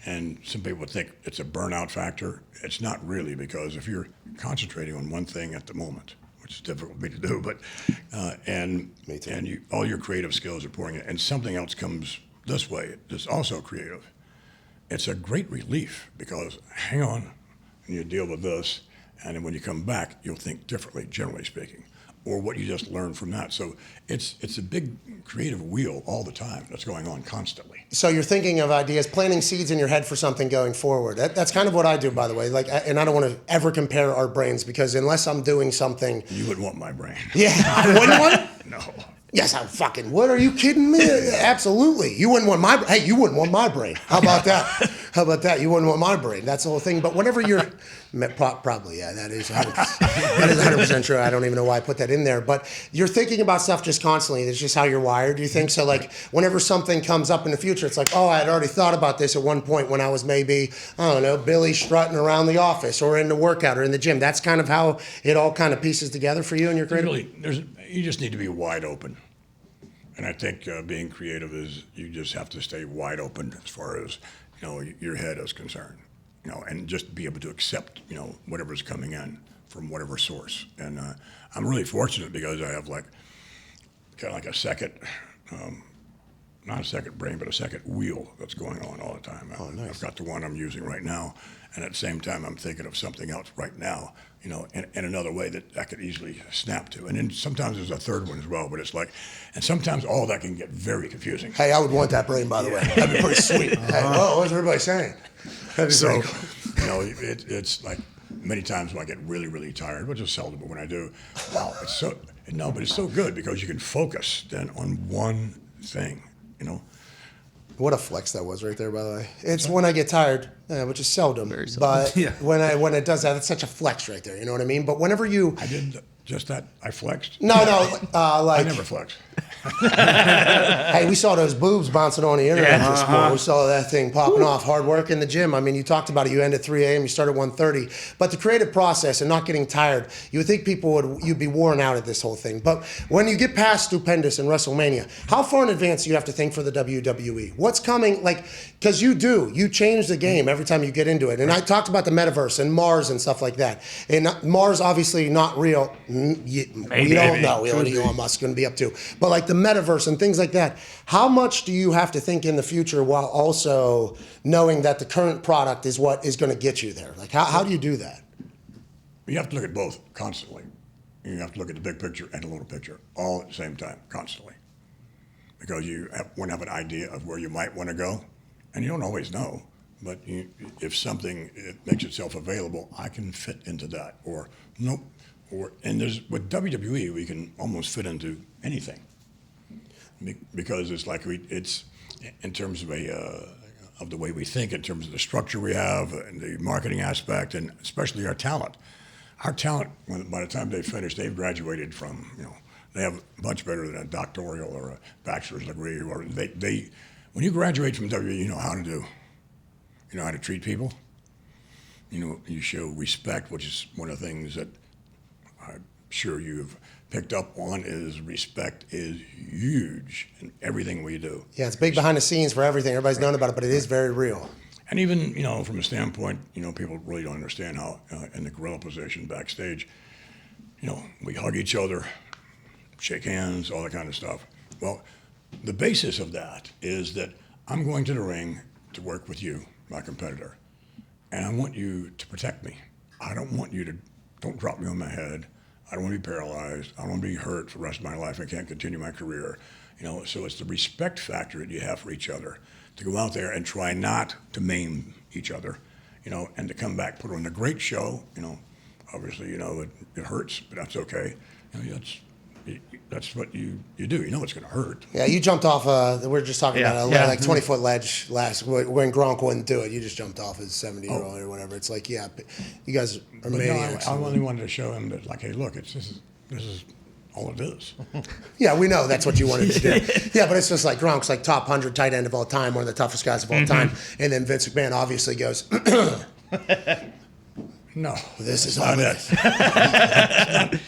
and some people think it's a burnout factor, it's not really, because if you're concentrating on one thing at the moment, which is difficult for me to do, but and all your creative skills are pouring in, and something else comes this way that's also creative. It's a great relief, because hang on, and you deal with this, and then when you come back, you'll think differently, generally speaking, or what you just learned from that. So it's a big creative wheel all the time that's going on constantly. So you're thinking of ideas, planting seeds in your head for something going forward. That's kind of what I do, by the way. Like, and I don't want to ever compare our brains, because unless I'm doing something, You wouldn't want my brain. yeah, I wouldn't want. No. Yes, I fucking would. Are you kidding me? Absolutely. You wouldn't want my. Hey, you wouldn't want my brain. How about that? How about that? You wouldn't want my brain. That's the whole thing. But whenever you're, probably, yeah, that is 100% true. I don't even know why I put that in there. But you're thinking about stuff just constantly. It's just how you're wired. Do you think so? Like, whenever something comes up in the future, it's like, oh, I had already thought about this at one point when I was maybe, I don't know, Billy strutting around the office or in the workout or in the gym. That's kind of how it all kind of pieces together for you and your creative. You just need to be wide open. And I think being creative is, you just have to stay wide open as far as, your head is concerned, and just be able to accept, whatever's coming in from whatever source. And I'm really fortunate, because I have kind of like a second, not a second brain, but a second wheel that's going on all the time. Oh, nice. I've got the one I'm using right now, and at the same time, I'm thinking of something else right now, in another way that I could easily snap to. And then sometimes there's a third one as well, but it's like, and sometimes all that can get very confusing. Hey, I would want that brain, by the way. That'd be pretty sweet. Hey, whoa, what's everybody saying? So, it's like many times when I get really, really tired, which is seldom, but when I do, wow, but it's so good, because you can focus then on one thing, What a flex that was right there, by the way. It's when I get tired, which is seldom. Very seldom. But when it does that, it's such a flex right there. You know what I mean? But whenever you, I did just that. I flexed. no, like I never flex. Hey, we saw those boobs bouncing on the internet this morning. We saw that thing popping off. Hard work in the gym. I mean, you talked about it. You end at 3 a.m. You start at 1:30. But the creative process and not getting tired, you would think you'd be worn out at this whole thing. But when you get past stupendous in WrestleMania, how far in advance do you have to think for the WWE? What's coming? Like, because you change the game every time you get into it. And I talked about the metaverse and Mars and stuff like that. And Mars, obviously not real. We don't know what Elon Musk's going to be up to. But like the metaverse and things like that, how much do you have to think in the future while also knowing that the current product is what is going to get you there? Like, how do you do that? You have to look at both constantly. You have to look at the big picture and the little picture all at the same time, constantly. Because you want to have an idea of where you might want to go, and you don't always know. But if something makes itself available, I can fit into that. Or nope. And with WWE, we can almost fit into anything, because it's like it's in terms of of the way we think, in terms of the structure we have, and the marketing aspect, and especially our talent. Our talent, by the time they finish, they've graduated from, they have much better than a doctoral or a bachelor's degree, or they when you graduate from WWE, you know how to do. You know how to treat people. You show respect, which is one of the things that I'm sure you've picked up on, is respect is huge in everything we do. Yeah, it's big behind the scenes for everything. Everybody's known about it, but it is very real. And even, from a standpoint, people really don't understand how, in the gorilla position backstage, we hug each other, shake hands, all that kind of stuff. Well, the basis of that is that I'm going to the ring to work with you, my competitor, and I want you to protect me. I don't want you to, don't drop me on my head. I don't want to be paralyzed. I don't want to be hurt for the rest of my life. I can't continue my career. So it's the respect factor that you have for each other, to go out there and try not to maim each other, and to come back, put on a great show. Obviously, it hurts, but that's okay. You know, that's what you do. You know it's going to hurt. Yeah, you jumped off. We were just talking about like 20-foot ledge when Gronk wouldn't do it. You just jumped off as 70-year-old or whatever. It's like, yeah, you guys are maniacs. I only wanted to show him that, like, hey, look, this is all it is. Yeah, we know that's what you wanted to do. Yeah, but it's just like Gronk's like top 100 tight end of all time, one of the toughest guys of all time, and then Vince McMahon obviously goes. No, this is not it.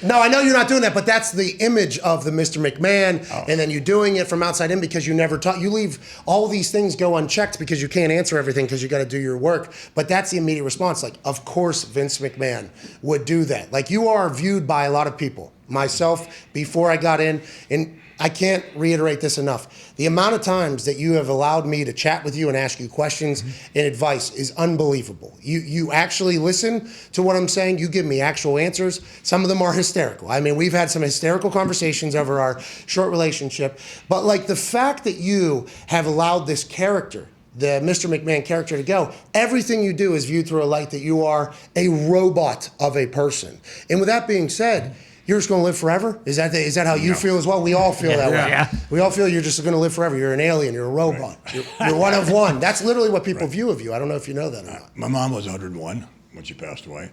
No, I know you're not doing that, but that's the image of the Mr. McMahon, and then you doing it from outside in because you never talk. You leave all these things go unchecked because you can't answer everything because you got to do your work. But that's the immediate response. Like, of course, Vince McMahon would do that. Like, you are viewed by a lot of people. Myself, before I got in, and I can't reiterate this enough. The amount of times that you have allowed me to chat with you and ask you questions and advice is unbelievable. You actually listen to what I'm saying. You give me actual answers. Some of them are hysterical. I mean, we've had some hysterical conversations over our short relationship. But like the fact that you have allowed this character, the Mr. McMahon character, to go, everything you do is viewed through a light that you are a robot of a person. And with that being said, you're just going to live forever? Is that how you feel as well? We all feel that way. Yeah. We all feel you're just going to live forever. You're an alien. You're a robot. Right. You're one of one. That's literally what people view of you. I don't know if you know that or not. My mom was 101 when she passed away.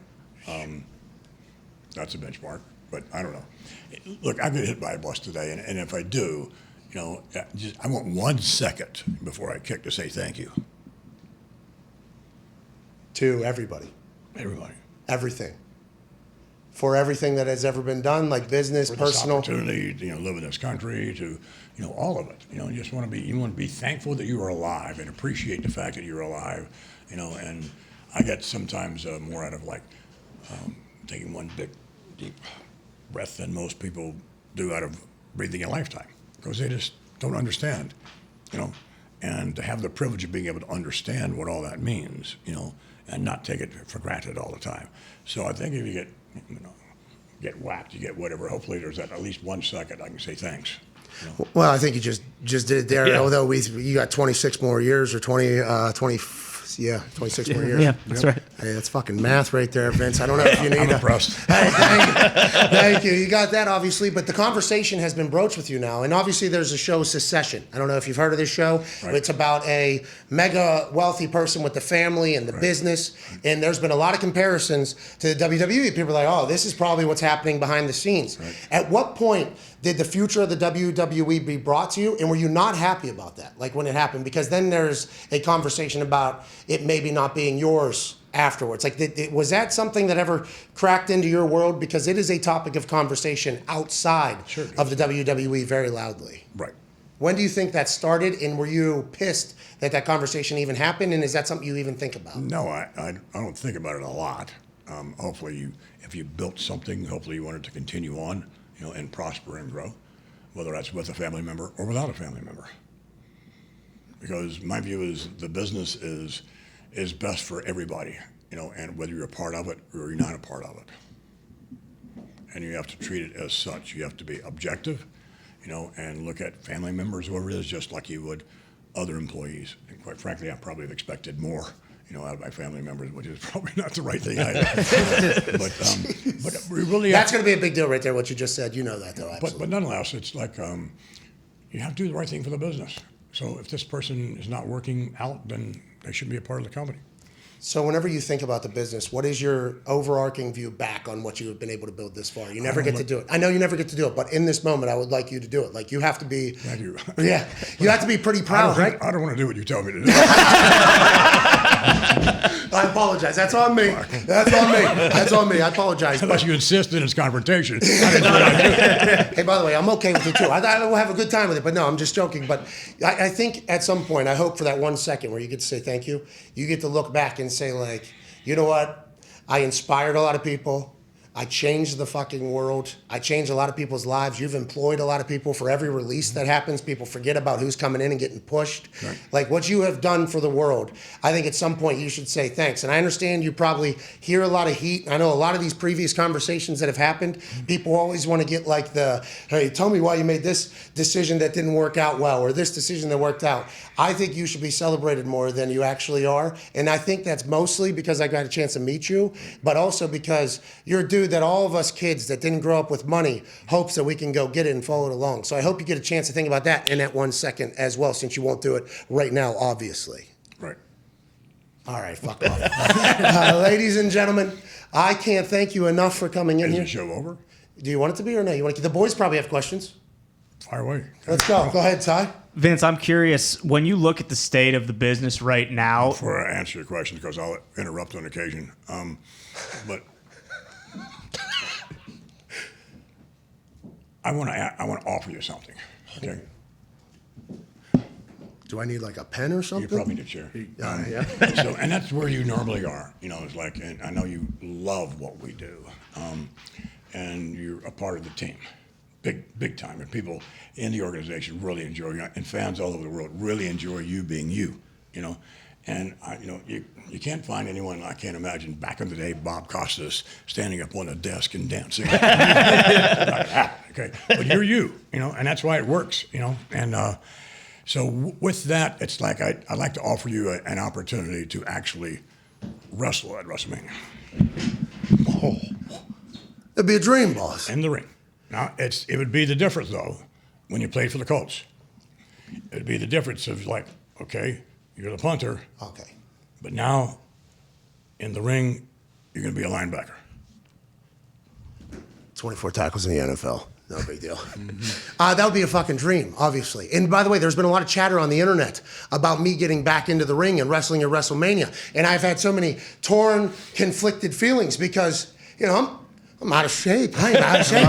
That's a benchmark, but I don't know. Look, I get hit by a bus today, and if I do, you know, I want 1 second before I kick to say thank you. To everybody. Everybody. Everything. For everything that has ever been done, like business, for personal. This opportunity, you know, live in this country, to, you know, all of it. You know, you want to be thankful that you are alive and appreciate the fact that you're alive. You know, and I get sometimes more out of like taking one big deep breath than most people do out of breathing a lifetime, because they just don't understand. You know, and to have the privilege of being able to understand what all that means, you know, and not take it for granted all the time. So I think if you get whacked, you get whatever. Hopefully, there's at least 1 second I can say thanks. You know? Well, I think you just did it there. Yeah. Although you got 26 more years or 26 more years. Yeah, that's right. Hey, that's fucking math right there, Vince. I don't know if you need. I'm impressed. Hey, thank you. You got that, obviously, but the conversation has been broached with you now, and obviously there's a show, Secession. I don't know if you've heard of this show. Right. It's about a mega wealthy person with the family and the business, and there's been a lot of comparisons to the WWE. People are like, oh, this is probably what's happening behind the scenes. Right. At what point did the future of the WWE be brought to you, and were you not happy about that, like when it happened? Because then there's a conversation about it maybe not being yours afterwards. Like, was that something that ever cracked into your world? Because it is a topic of conversation outside of the WWE very loudly. Right. When do you think that started, and were you pissed that conversation even happened, and is that something you even think about? No, I don't think about it a lot. Hopefully, if you built something, hopefully you want it to continue on, you know, and prosper and grow, whether that's with a family member or without a family member. Because my view is the business is best for everybody, you know, and whether you're a part of it or you're not a part of it. And you have to treat it as such. You have to be objective, you know, and look at family members, whoever it is, just like you would other employees. And quite frankly, I probably have expected more, you know, out of my family members, which is probably not the right thing either. but we really that's going to be a big deal right there, what you just said. You know that, though, absolutely. But nonetheless, it's like you have to do the right thing for the business. So if this person is not working out, then they shouldn't be a part of the company. So whenever you think about the business, what is your overarching view back on what you have been able to build this far? You never get to do it. I know you never get to do it, but in this moment, I would like you to do it. Like, you have to be. Thank you. Yeah, you have to be pretty proud, right? I don't want to do what you tell me to do. I apologize. That's on me. That's on me. That's on me. I apologize. Unless you insist in its confrontation. Hey, by the way, I'm okay with it too. I will have a good time with it, but no, I'm just joking. But I think at some point, I hope for that 1 second where you get to say thank you, you get to look back and say, like, you know what? I inspired a lot of people. I changed the fucking world. I changed a lot of people's lives. You've employed a lot of people. For every release that happens, people forget about who's coming in and getting pushed. Right. Like, what you have done for the world, I think at some point you should say thanks. And I understand you probably hear a lot of heat. I know a lot of these previous conversations that have happened, people always want to get like hey, tell me why you made this decision that didn't work out well, or this decision that worked out. I think you should be celebrated more than you actually are. And I think that's mostly because I got a chance to meet you, but also because you're a dude attitude that all of us kids that didn't grow up with money hopes that we can go get it and follow it along. So I hope you get a chance to think about that in that 1 second as well, since you won't do it right now, obviously. Right. All right, fuck off. Ladies and gentlemen, I can't thank you enough for coming in here. Is the show over? Do you want it to be or no? You want to? The boys probably have questions. Fire away. Let's go. Go ahead, Ty. Vince, I'm curious, when you look at the state of the business right now. Before I answer your question, because I'll interrupt on occasion, but I want to offer you something. Okay. Do I need like a pen or something? You probably need a chair. Yeah. So, and that's where you normally are. You know, it's like, and I know you love what we do, and you're a part of the team, big time. And people in the organization really enjoy you, and fans all over the world really enjoy you being you. You know, and you can't find anyone. I can't imagine back in the day Bob Costas standing up on a desk and dancing. Okay, but you're you. You know, and that's why it works. You know, and. So with that, it's like I'd like to offer you an opportunity to actually wrestle at WrestleMania. Oh, it'd be a dream, boss. In the ring. Now, it would be the difference, though, when you played for the Colts. It would be the difference of like, okay, you're the punter. Okay. But now, in the ring, you're going to be a linebacker. 24 tackles in the NFL. No big deal. That would be a fucking dream, obviously. And by the way, there's been a lot of chatter on the internet about me getting back into the ring and wrestling at WrestleMania. And I've had so many torn, conflicted feelings because, you know, I'm out of shape. I am out of shape.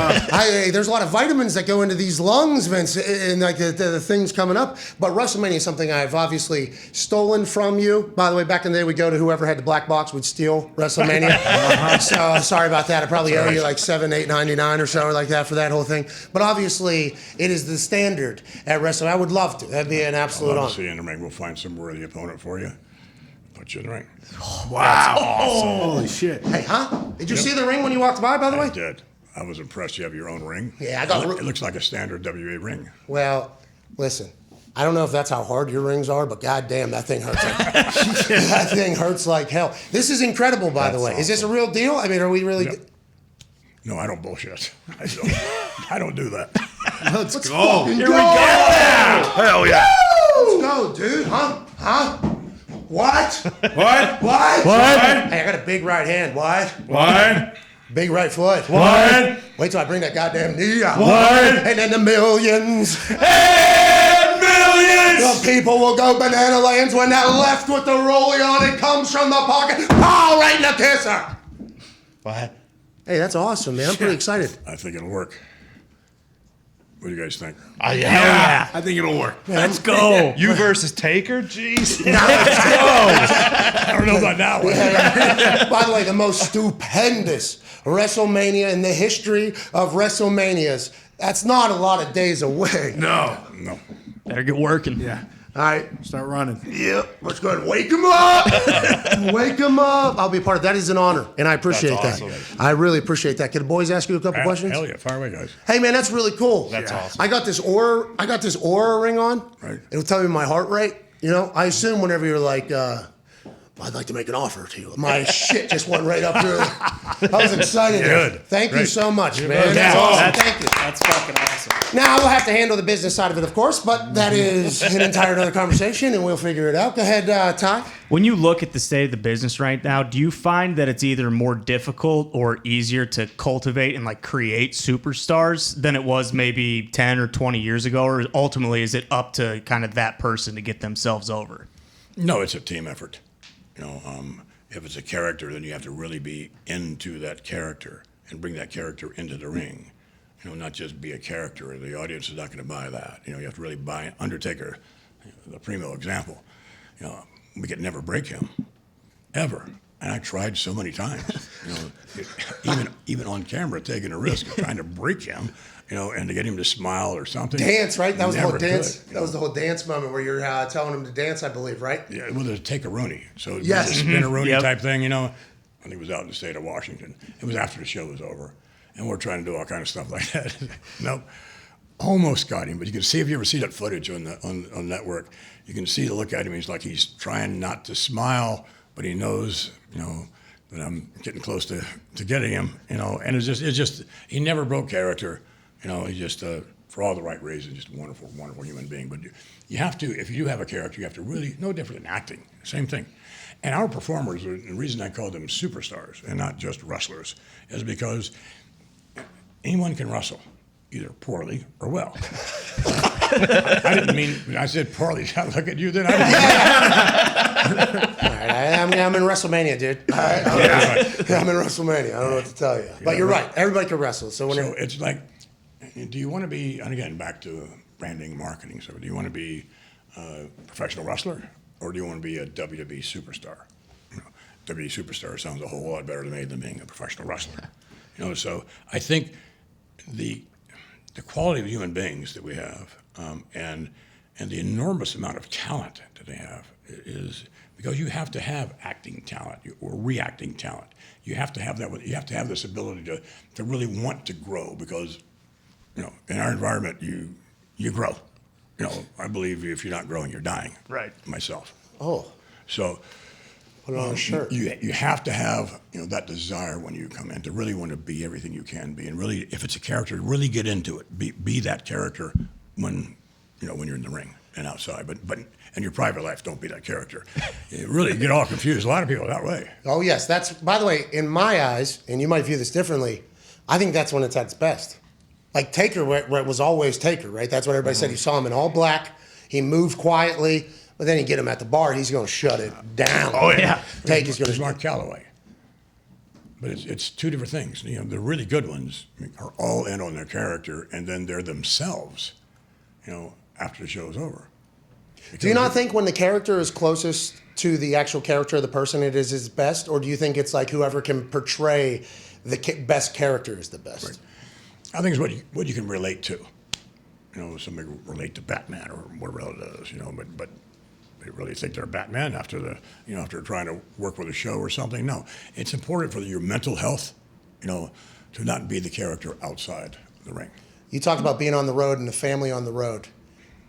There's a lot of vitamins that go into these lungs, Vince, and like the things coming up. But WrestleMania is something I've obviously stolen from you. By the way, back in the day, we'd go to whoever had the black box would steal WrestleMania. So sorry about that. I probably owe you like $7, $8, $99 or so like that for that whole thing. But obviously, it is the standard at WrestleMania. I would love to. That'd be an absolute I'd love honor. to see you in the ring. We'll find some worthy opponent for you. Put you in the ring. Wow. Awesome. Holy shit. Hey, huh? Did you see the ring when you walked by, by the way? I did. I was impressed. You have your own ring. Yeah, I got. It looks like a standard WA ring. Well, listen. I don't know if that's how hard your rings are, but goddamn, that thing hurts. That thing hurts like hell. This is incredible, by the way. Awesome. Is this a real deal? I mean, are we really? Yep. No, I don't bullshit. I don't do that. Let's go. Here we go. Hell yeah. Let's go, dude. Huh? What? What? What? What? Hey, I got a big right hand. What? What? Big right foot. What? Wait till I bring that goddamn knee out. What? And then the millions. And millions. The people will go banana lands when that left with the rollie on it comes from the pocket. Pow, right in the kisser. What? Hey, that's awesome, man. I'm pretty excited. I think it'll work. What do you guys think? Yeah. I think it'll work. Let's go. You versus Taker? Jeez. I don't know about that one. By the way, the most stupendous WrestleMania in the history of WrestleManias. That's not a lot of days away. No. Better get working. Yeah. All right. Start running. Yep. Let's go ahead and wake him up. Wake him up. I'll be a part of that. Is an honor, and I appreciate That's that. awesome. I really appreciate that. Can the boys ask you a couple questions? Hell yeah, fire away, guys. Hey man, that's really cool. That's awesome. I got this aura ring on. Right. It'll tell me my heart rate. You know, I assume whenever you're like, I'd like to make an offer to you. My shit just went right up there. I was excited. Good. Thank you Great. so much, man. Yeah, That's awesome. that's- Thank you. That's fucking awesome. Now we'll have to handle the business side of it, of course, but that is an entire other conversation, and we'll figure it out. Go ahead, Ty. When you look at the state of the business right now, do you find that it's either more difficult or easier to cultivate and like create superstars than it was maybe 10 or 20 years ago? Or ultimately, is it up to kind of that person to get themselves over? No, it's a team effort. You know, if it's a character, then you have to really be into that character and bring that character into the ring. You know, not just be a character. The audience is not going to buy that. You know, you have to really buy Undertaker, the primo example. You know, we could never break him, ever. And I tried so many times. You know, even on camera, taking a risk of trying to break him. You know, and to get him to smile or something. Dance, right? That was the whole Never dance. could, you That was know. the whole dance moment where you're telling him to dance, I believe, right? Yeah, well, there's take-a-rooney. So it Yes. was a spin-a-rooney Yep. type thing, you know. I think it was out in the state of Washington. It was after the show was over. And we're trying to do all kind of stuff like that. Nope. Almost got him, but you can see, if you ever see that footage on network, you can see the look at him. He's like he's trying not to smile, but he knows, you know, but I'm getting close to getting him. And it's just he never broke character. He's just for all the right reasons, just a wonderful, wonderful human being. But you have to, if you do have a character, you have to really, no different than acting, same thing. And our performers, the reason I call them superstars and not just wrestlers, is because anyone can wrestle, either poorly or well. I didn't mean, when I said poorly, I look at you, then I didn't mean All right, I'm in WrestleMania, dude. All right, I'm in WrestleMania. I don't know what to tell you. But you're right. Everybody can wrestle. So it's like, do you want to be, and again, back to branding and marketing, so do you want to be a professional wrestler or do you want to be a WWE superstar? WWE superstar sounds a whole lot better to me than being a professional wrestler. So I think the quality of human beings that we have and the enormous amount of talent that they have is because you have to have acting talent or reacting talent. You have to have that. You have to have this ability to really want to grow because, in our environment, you grow. I believe if you're not growing, you're dying. Right. Myself. Oh. So. Put it on a shirt. You have to have that desire when you come in to really want to be everything you can be, and really, if it's a character, really get into it. Be that character when you're in the ring and outside. But in your private life, don't be that character. You really get all confused. A lot of people are that way. Oh yes, that's by the way, in my eyes, and you might view this differently. I think that's when it's at its best. Like Taker was always Taker, right? That's what everybody said. You saw him in all black. He moved quietly. But then you get him at the bar, he's going to shut it down. Oh, yeah. Taker's going There's to. Mark Calloway. But it's two different things. The really good ones are all in on their character, and then they're themselves, after the show's over. Do you not think when the character is closest to the actual character of the person, it is his best? Or do you think it's like whoever can portray the best character is the best? Right. I think it's what you can relate to. Somebody relate to Batman or whatever it is, but they really think they're Batman after after trying to work with a show or something. No, it's important for your mental health, to not be the character outside the ring. You talked about being on the road and the family on the road.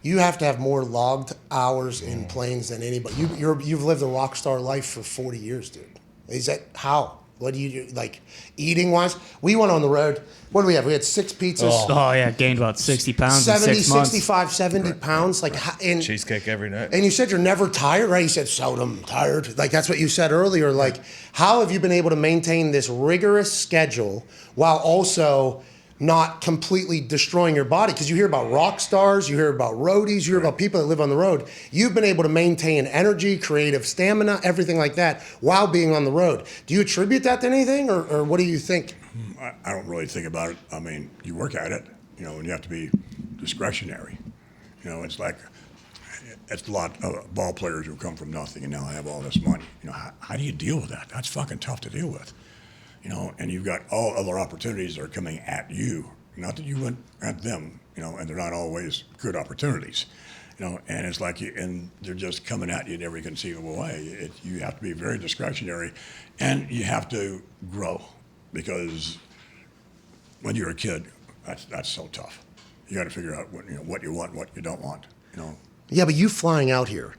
You have to have more logged hours in planes than anybody. You've lived a rock star life for 40 years, dude. Is that how? What do you do? Like eating wise? We went on the road. What do we have? We had 6 pizzas. Oh yeah, gained about 60 pounds 70, in 6 months. 65, 70 pounds. Like, and Cheesecake every night. And you said you're never tired, right? You said, seldom tired. Like, that's what you said earlier. Like, how have you been able to maintain this rigorous schedule while also not completely destroying your body? Because you hear about rock stars, you hear about roadies, you hear about people that live on the road. You've been able to maintain energy, creative stamina, everything like that while being on the road. Do you attribute that to anything, or what do you think? I don't really think about it. I mean, you work at it, and you have to be discretionary. It's like, it's a lot of ball players who come from nothing and now have all this money. How do you deal with that? That's fucking tough to deal with. And you've got all other opportunities that are coming at you. Not that you went at them, and they're not always good opportunities. And it's like, and they're just coming at you in every conceivable way. You have to be very discretionary, and you have to grow, because when you're a kid, that's so tough. You got to figure out what you want, and what you don't want. Yeah, but you flying out here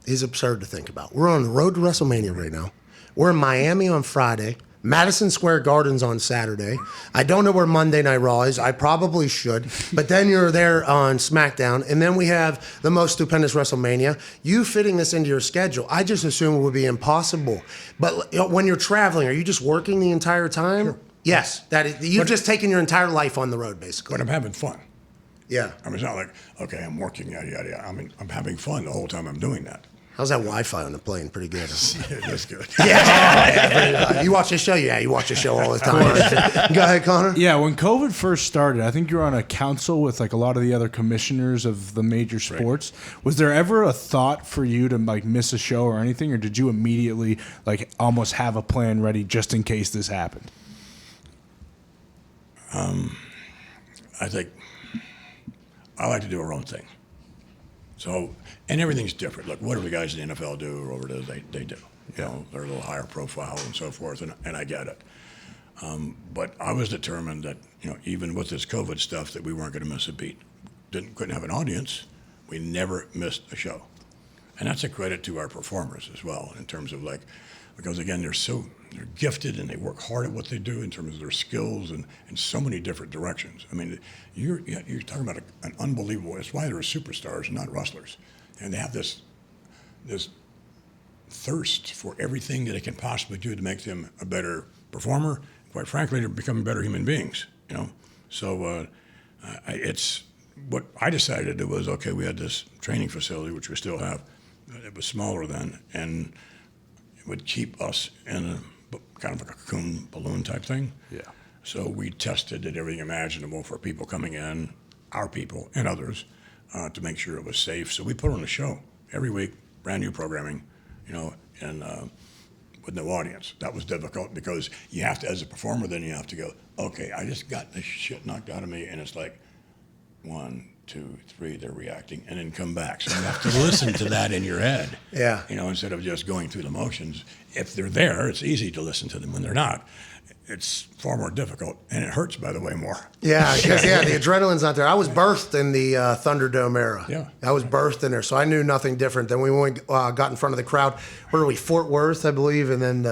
is absurd to think about. We're on the road to WrestleMania right now. We're in Miami on Friday. Madison Square Garden's on Saturday. I don't know where Monday Night Raw is. I probably should. But then you're there on SmackDown. And then we have the most stupendous WrestleMania. You fitting this into your schedule, I just assume it would be impossible. But when you're traveling, are you just working the entire time? Sure. Yes. You've just taken your entire life on the road, basically. But I'm having fun. Yeah. I mean, it's not like, okay, I'm working, yada, yada, yada. I mean, I'm having fun the whole time I'm doing that. How's that Wi-Fi on the plane? Pretty good. That's good. Yeah. You watch this show? Yeah, you watch this show all the time. Go ahead, Connor. Yeah, when COVID first started, I think you were on a council with like a lot of the other commissioners of the major sports. Right. Was there ever a thought for you to like miss a show or anything, or did you immediately like almost have a plan ready just in case this happened? I think I like to do our own thing. So, and everything's different. Look, whatever the guys in the NFL do or whatever it is, they do. They're a little higher profile and so forth, and I get it. But I was determined that, even with this COVID stuff, that we weren't going to miss a beat. Couldn't have an audience. We never missed a show. And that's a credit to our performers as well, in terms of like, because again, they're gifted and they work hard at what they do in terms of their skills and in so many different directions. I mean, you're talking about an unbelievable. That's why they're superstars, not wrestlers, and they have this thirst for everything that they can possibly do to make them a better performer. Quite frankly, they're becoming better human beings. So it's what I decided to do was, okay, we had this training facility, which we still have. It was smaller then, and it would keep us in a kind of a cocoon balloon type thing. Yeah. So we tested, did everything imaginable for people coming in, our people and others, to make sure it was safe. So we put on a show every week, brand new programming, and with no audience. That was difficult because you have to, as a performer, then you have to go, okay, I just got this shit knocked out of me, and it's like 1, 2, 3, they're reacting, and then come back. So you have to listen to that in your head. Yeah. Instead of just going through the motions. If they're there, it's easy to listen to them. When they're not, it's far more difficult, and it hurts, by the way, more. Yeah, because the adrenaline's not there. I was birthed in the Thunderdome era. Yeah. I was birthed in there, so I knew nothing different. Then we got in front of the crowd. Where were we? Fort Worth, I believe, and then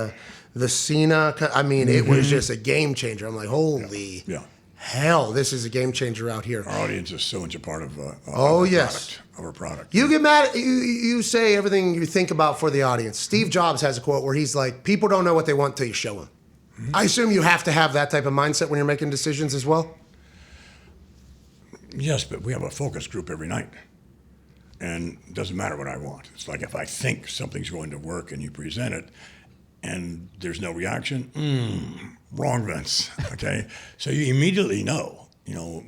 the Cena. I mean, it was just a game changer. I'm like, holy hell, this is a game changer out here. Our audience is so much a part of our product. You get mad. You say everything you think about for the audience. Steve Jobs has a quote where he's like, "People don't know what they want till you show them." Mm-hmm. I assume you have to have that type of mindset when you're making decisions as well. Yes, but we have a focus group every night, and it doesn't matter what I want. It's like if I think something's going to work and you present it, and there's no reaction, wrong, Vince. Okay, so you immediately know,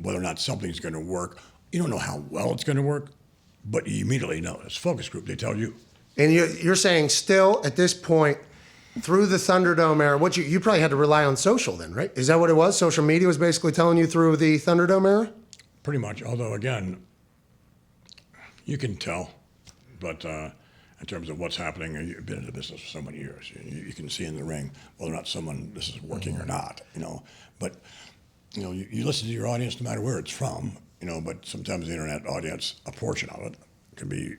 whether or not something's going to work. You don't know how well it's going to work, but you immediately know. It's a focus group. They tell you. And you're saying still at this point, through the Thunderdome era, what you probably had to rely on social then, right? Is that what it was? Social media was basically telling you through the Thunderdome era? Pretty much. Although again, you can tell, but in terms of what's happening, you've been in the business for so many years. You can see in the ring whether or not this is working or not. But you listen to your audience no matter where it's from. But sometimes the internet audience, a portion of it, can be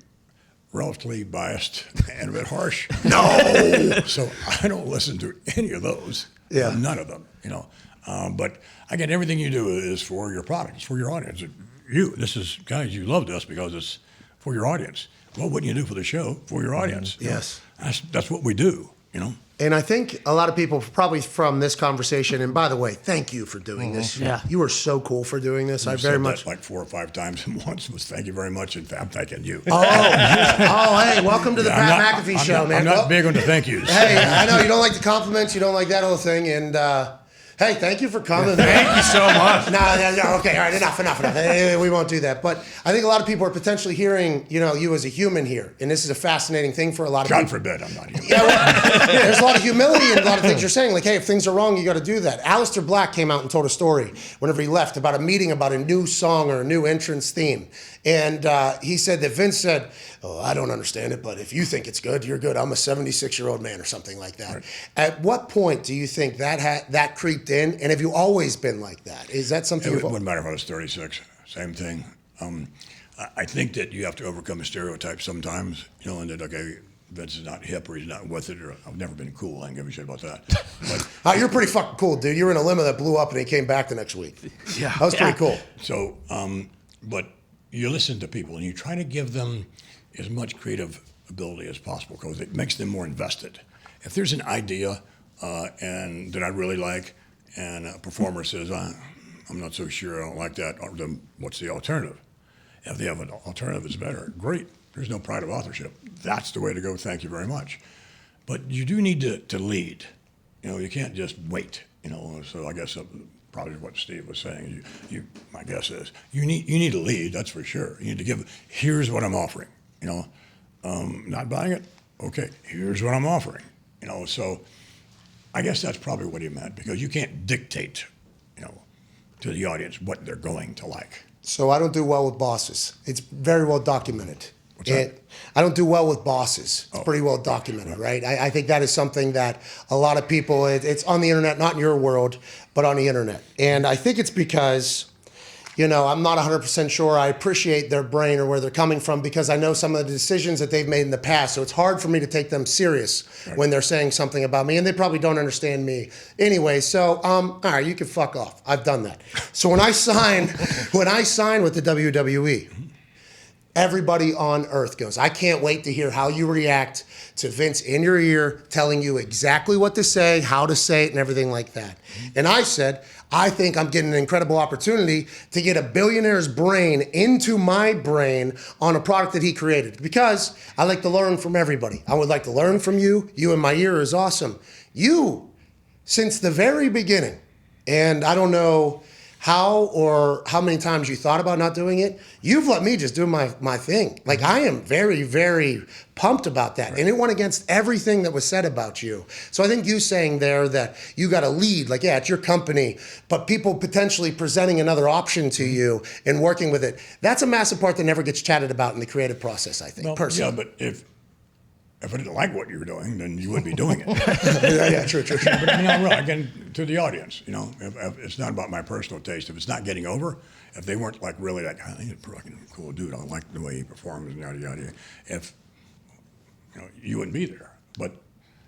relatively biased and a bit harsh. No! So I don't listen to any of those. Yeah. None of them, But again, everything you do is for your product. It's for your audience. Guys, you love this because it's for your audience. What wouldn't you do for the show for your audience? Yes. That's what we do, And I think a lot of people probably from this conversation, and by the way, thank you for doing this. Yeah. You are so cool for doing this. I I've very said much that like 4 or 5 times, and once was thank you very much, and I'm thanking you. Oh, hey, welcome to the Pat McAfee Show, man. I'm not big on the thank yous. Hey, I know you don't like the compliments, you don't like that whole thing, and hey, thank you for coming. Thank you so much. No, okay, all right, enough. We won't do that. But I think a lot of people are potentially hearing, you as a human here, and this is a fascinating thing for a lot of people. God forbid I'm not human. Yeah, well, there's a lot of humility in a lot of things you're saying. Like, hey, if things are wrong, you got to do that. Aleister Black came out and told a story whenever he left about a meeting about a new song or a new entrance theme. And he said that Vince said, "Oh, I don't understand it, but if you think it's good, you're good. I'm a 76-year-old man," or something like that. Right. At what point do you think that creeped in? And have you always been like that? Is that something? It wouldn't matter if I was 36. Same thing. I think that you have to overcome a stereotype sometimes. And that Vince is not hip or he's not with it, or I've never been cool. I don't give a shit about that. But, you're pretty fucking cool, dude. You were in a limo that blew up and he came back the next week. Yeah, that was pretty cool. So, but you listen to people and you try to give them as much creative ability as possible because it makes them more invested. If there's an idea and that I really like, and a performer says, "I'm not so sure, I don't like that," then what's the alternative? If they have an alternative that's better, great. There's no pride of authorship. That's the way to go. Thank you very much. But you do need to lead. You can't just wait. So I guess probably what Steve was saying. My guess is you need to lead. That's for sure. You need to give. Here's what I'm offering. Not buying it. Okay. Here's what I'm offering. So I guess that's probably what he meant because you can't dictate, to the audience what they're going to like. So I don't do well with bosses. It's very well documented. What's that? I don't do well with bosses. It's pretty well documented, right? I think that is something that a lot of people, it's on the internet, not in your world, but on the internet. And I think it's because I'm not 100% sure I appreciate their brain or where they're coming from because I know some of the decisions that they've made in the past. So it's hard for me to take them serious when they're saying something about me, and they probably don't understand me anyway. So, all right, you can fuck off. I've done that. So when I sign with the WWE, everybody on earth goes, I can't wait to hear how you react to Vince in your ear telling you exactly what to say, how to say it, and everything like that. And I said, I think I'm getting an incredible opportunity to get a billionaire's brain into my brain on a product that he created because I like to learn from everybody. I would like to learn from you. You in my ear is awesome. You, since the very beginning, and I don't know how or how many times you thought about not doing it, you've let me just do my thing. Like, I am very, very pumped about that. And it went against everything that was said about you. So I think you saying there that you got to lead, like, yeah, it's your company, but people potentially presenting another option to you and working with it, that's a massive part that never gets chatted about in the creative process, I think, personally. Yeah, but if I didn't like what you were doing, then you wouldn't be doing it. Yeah, true. But really, again, to the audience, if it's not about my personal taste. If it's not getting over, if they weren't like really like, I think he's a fucking cool dude. I like the way he performs and yada yada. If you wouldn't be there, but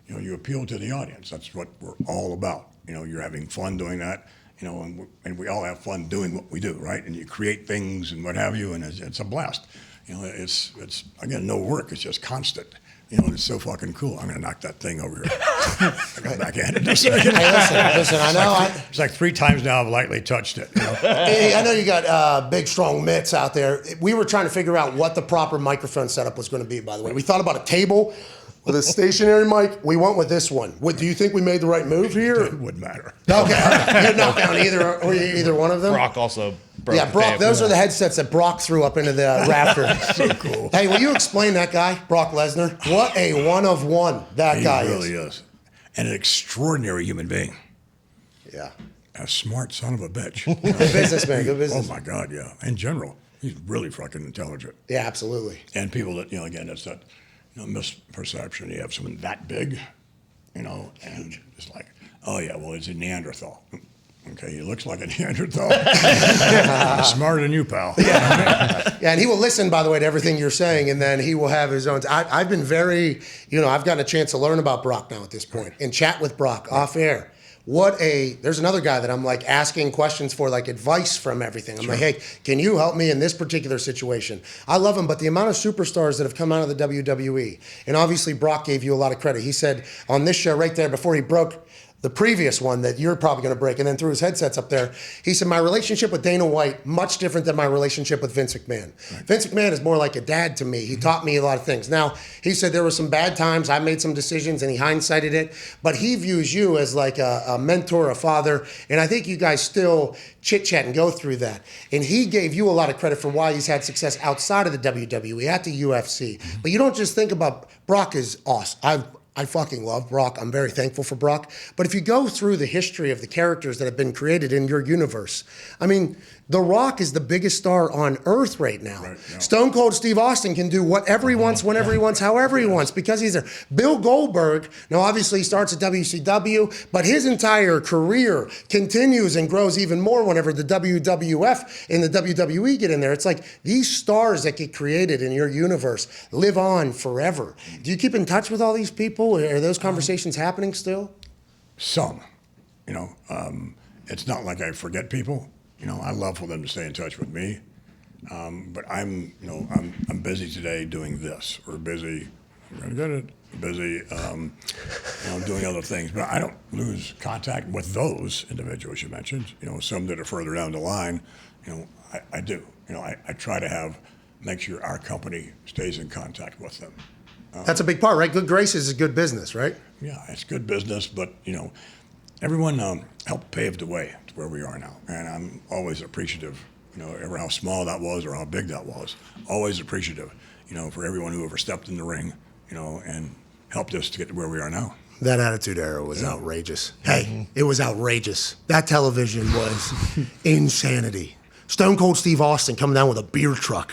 you appeal to the audience. That's what we're all about. You're having fun doing that. And we all have fun doing what we do, right? And you create things and what have you, and it's a blast. It's again no work. It's just constant. It's so fucking cool. I'm going to knock that thing over here. I got backhanded. Hey, listen, I know. It's like 3 times now I've lightly touched it. Hey, I know you got big, strong mitts out there. We were trying to figure out what the proper microphone setup was going to be, by the way. We thought about a table with a stationary mic. We went with this one. Do you think we made the right move here? It wouldn't matter. Okay. You're not down either one of them? Brock also broke Yeah, Brock, those are the headsets that Brock threw up into the rafter. So cool. Hey, will you explain that guy, Brock Lesnar? What a one of one that guy is. He really is. And an extraordinary human being. Yeah. A smart son of a bitch. Good businessman, good business. Oh, my God, yeah. In general, he's really fucking intelligent. Yeah, absolutely. And people that, again, it's that misperception. You have someone that big, and it's like, oh, yeah, well, he's a Neanderthal. Okay, he looks like a Neanderthal. He's smarter than you, pal. Yeah, and he will listen, by the way, to everything you're saying, and then he will have his own. I've been very, I've gotten a chance to learn about Brock now at this point and chat with Brock off air. There's another guy that I'm like asking questions for, like advice from everything. I'm like, hey, can you help me in this particular situation? I love him, but the amount of superstars that have come out of the WWE, and obviously Brock gave you a lot of credit. He said on this show right there before he broke the previous one that you're probably going to break, and then threw his headsets up there, he said, my relationship with Dana White, much different than my relationship with Vince McMahon. Right. Vince McMahon is more like a dad to me. He taught me a lot of things. Now, he said there were some bad times. I made some decisions, and he hindsighted it. But he views you as like a mentor, a father, and I think you guys still chit-chat and go through that. And he gave you a lot of credit for why he's had success outside of the WWE, at the UFC. But you don't just think about Brock as awesome. I fucking love Brock. I'm very thankful for Brock. But if you go through the history of the characters that have been created in your universe, I mean, The Rock is the biggest star on earth right now. Right, yeah. Stone Cold Steve Austin can do whatever he wants, whenever he wants, however he wants, because he's there. Bill Goldberg, now obviously he starts at WCW, but his entire career continues and grows even more whenever the WWF and the WWE get in there. It's like these stars that get created in your universe live on forever. Do you keep in touch with all these people? Are those conversations happening still? Some. It's not like I forget people. I love for them to stay in touch with me, but I'm busy today doing this, or busy, I'm gonna get it, busy, doing other things. But I don't lose contact with those individuals you mentioned. Some that are further down the line. I do. I try to make sure our company stays in contact with them. That's a big part, right? Good graces is good business, right? Yeah, it's good business, but everyone helped pave the way to where we are now, and I'm always appreciative. Ever how small that was or how big that was, always appreciative. For everyone who ever stepped in the ring, and helped us to get to where we are now. That Attitude Era was outrageous. Hey, it was outrageous. That television was insanity. Stone Cold Steve Austin coming down with a beer truck,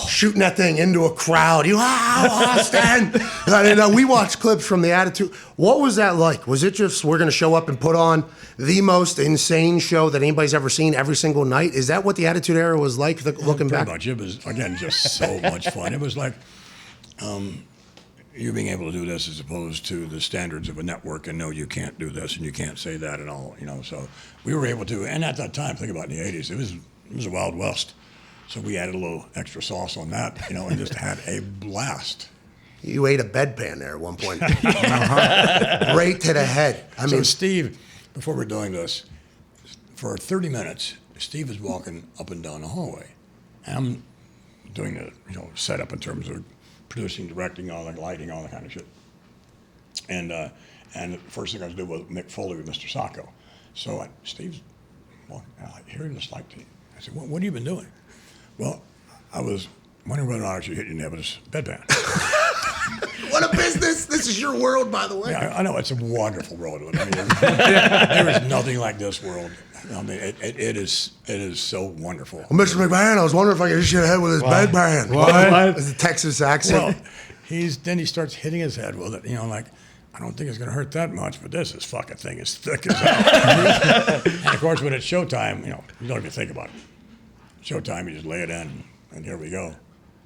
shooting that thing into a crowd. Austin! And we watched clips from the Attitude. What was that like? Was it just we're going to show up and put on the most insane show that anybody's ever seen every single night? Is that what the Attitude Era was like, looking back? Pretty much. It was, again, just so much fun. It was like you being able to do this as opposed to the standards of a network and no, you can't do this and you can't say that and all, So we were able to, and at that time, think about in the 80s, it was a Wild West. So we added a little extra sauce on that, and just had a blast. You ate a bedpan there at one point. Right to the head. So Steve, before we're doing this, for 30 minutes, Steve is walking up and down the hallway. And I'm doing the setup in terms of producing, directing, all the lighting, all that kind of shit. And the first thing I was doing was Mick Foley with Mr. Sacco. So Steve's walking, I hear him just like, I said, what have you been doing? Well, I was wondering whether or not I should hit you in the head with this bedpan. What a business! This is your world, by the way. Yeah, I know, it's a wonderful world. I mean, there is nothing like this world. I mean, it is so wonderful. Well, Mr. McMahon, I was wondering if I could hit your head with his bedpan. What? It's a Texas accent. Well, then he starts hitting his head with it. Like, I don't think it's going to hurt that much, but this fucking thing is thick as hell. And of course, when it's showtime, you don't even think about it. Showtime, you just lay it in, and here we go.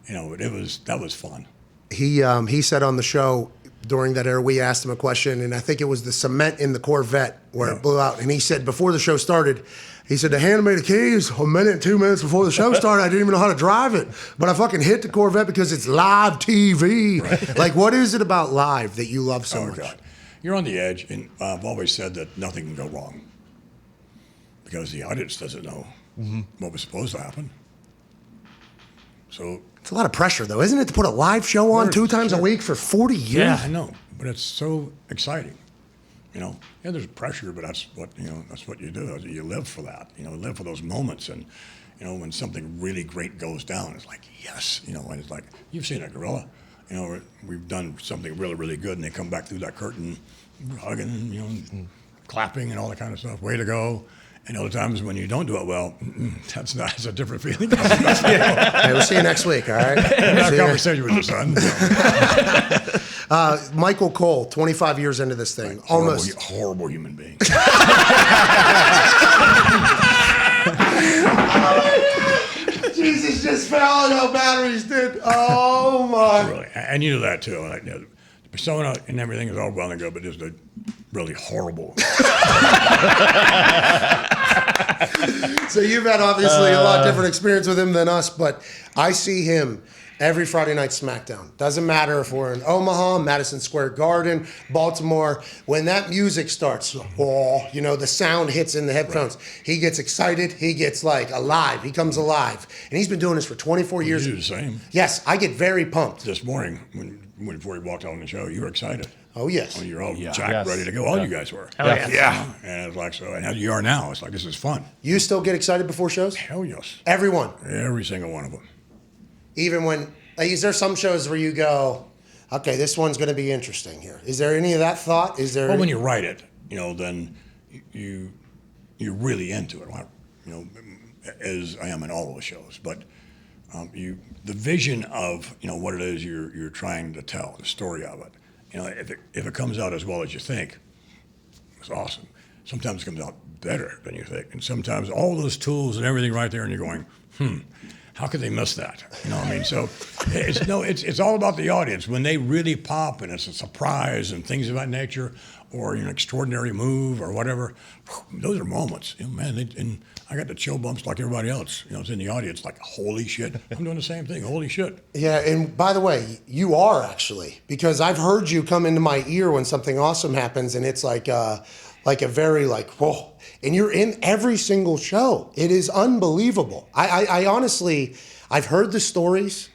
But that was fun. He said on the show during that era, we asked him a question, and I think it was the cement in the Corvette where it blew out. And he said before the show started, he said, they handed me the keys 2 minutes before the show started. I didn't even know how to drive it. But I fucking hit the Corvette because it's live TV. Right. Like, what is it about live that you love so much? God. You're on the edge, and I've always said that nothing can go wrong because the audience doesn't know what was supposed to happen. So it's a lot of pressure, though, isn't it, to put a live show on 2 times a week for 40 years? Yeah, I know, but it's so exciting. Yeah, there's pressure, but that's what you do. You live for that. Live for those moments, and when something really great goes down, it's like yes, and it's like you've seen a gorilla. We've done something really, really good, and they come back through that curtain, hugging, clapping, and all that kind of stuff. Way to go! And other times when you don't do it well, that's a different feeling. Hey, we'll see you next week, all right? Have a conversation with your son. Michael Cole, 25 years into this thing. Horrible human being. Jesus just fell on no batteries, dude. Oh, my. Really. And you knew that, too. Like, the persona and everything is all well and good, but just really horrible. So you've had obviously a lot different experience with him than us, but I see him every Friday night SmackDown. Doesn't matter if we're in Omaha, Madison Square Garden, Baltimore. When that music starts, the sound hits in the headphones. Right. He gets excited. He gets alive. He comes alive. And he's been doing this for 24 years. You do the same. Yes, I get very pumped. This morning, before he walked on the show, you were excited. Oh, yes. You're all jacked, ready to go. All you guys were. Oh, yeah. Yeah. And it was like, so, and how you are now, it's like, this is fun. You still get excited before shows? Hell yes. Everyone? Every single one of them. Even when, is there some shows where you go, okay, this one's going to be interesting here? Is there any of that thought? Is there? Well, when you write it, then you're really into it. As I am in all those shows, but the vision of what it is you're trying to tell, the story of it. If it comes out as well as you think, it's awesome. Sometimes it comes out better than you think, and sometimes all those tools and everything right there, and you're going, how could they miss that? So it's all about the audience. When they really pop and it's a surprise and things of that nature, or an extraordinary move or whatever, those are moments. And I got the chill bumps like everybody else. It's in the audience like, holy shit. I'm doing the same thing, holy shit. Yeah, and by the way, you are actually, because I've heard you come into my ear when something awesome happens, and it's like a very whoa. And you're in every single show. It is unbelievable. I honestly, I've heard the stories,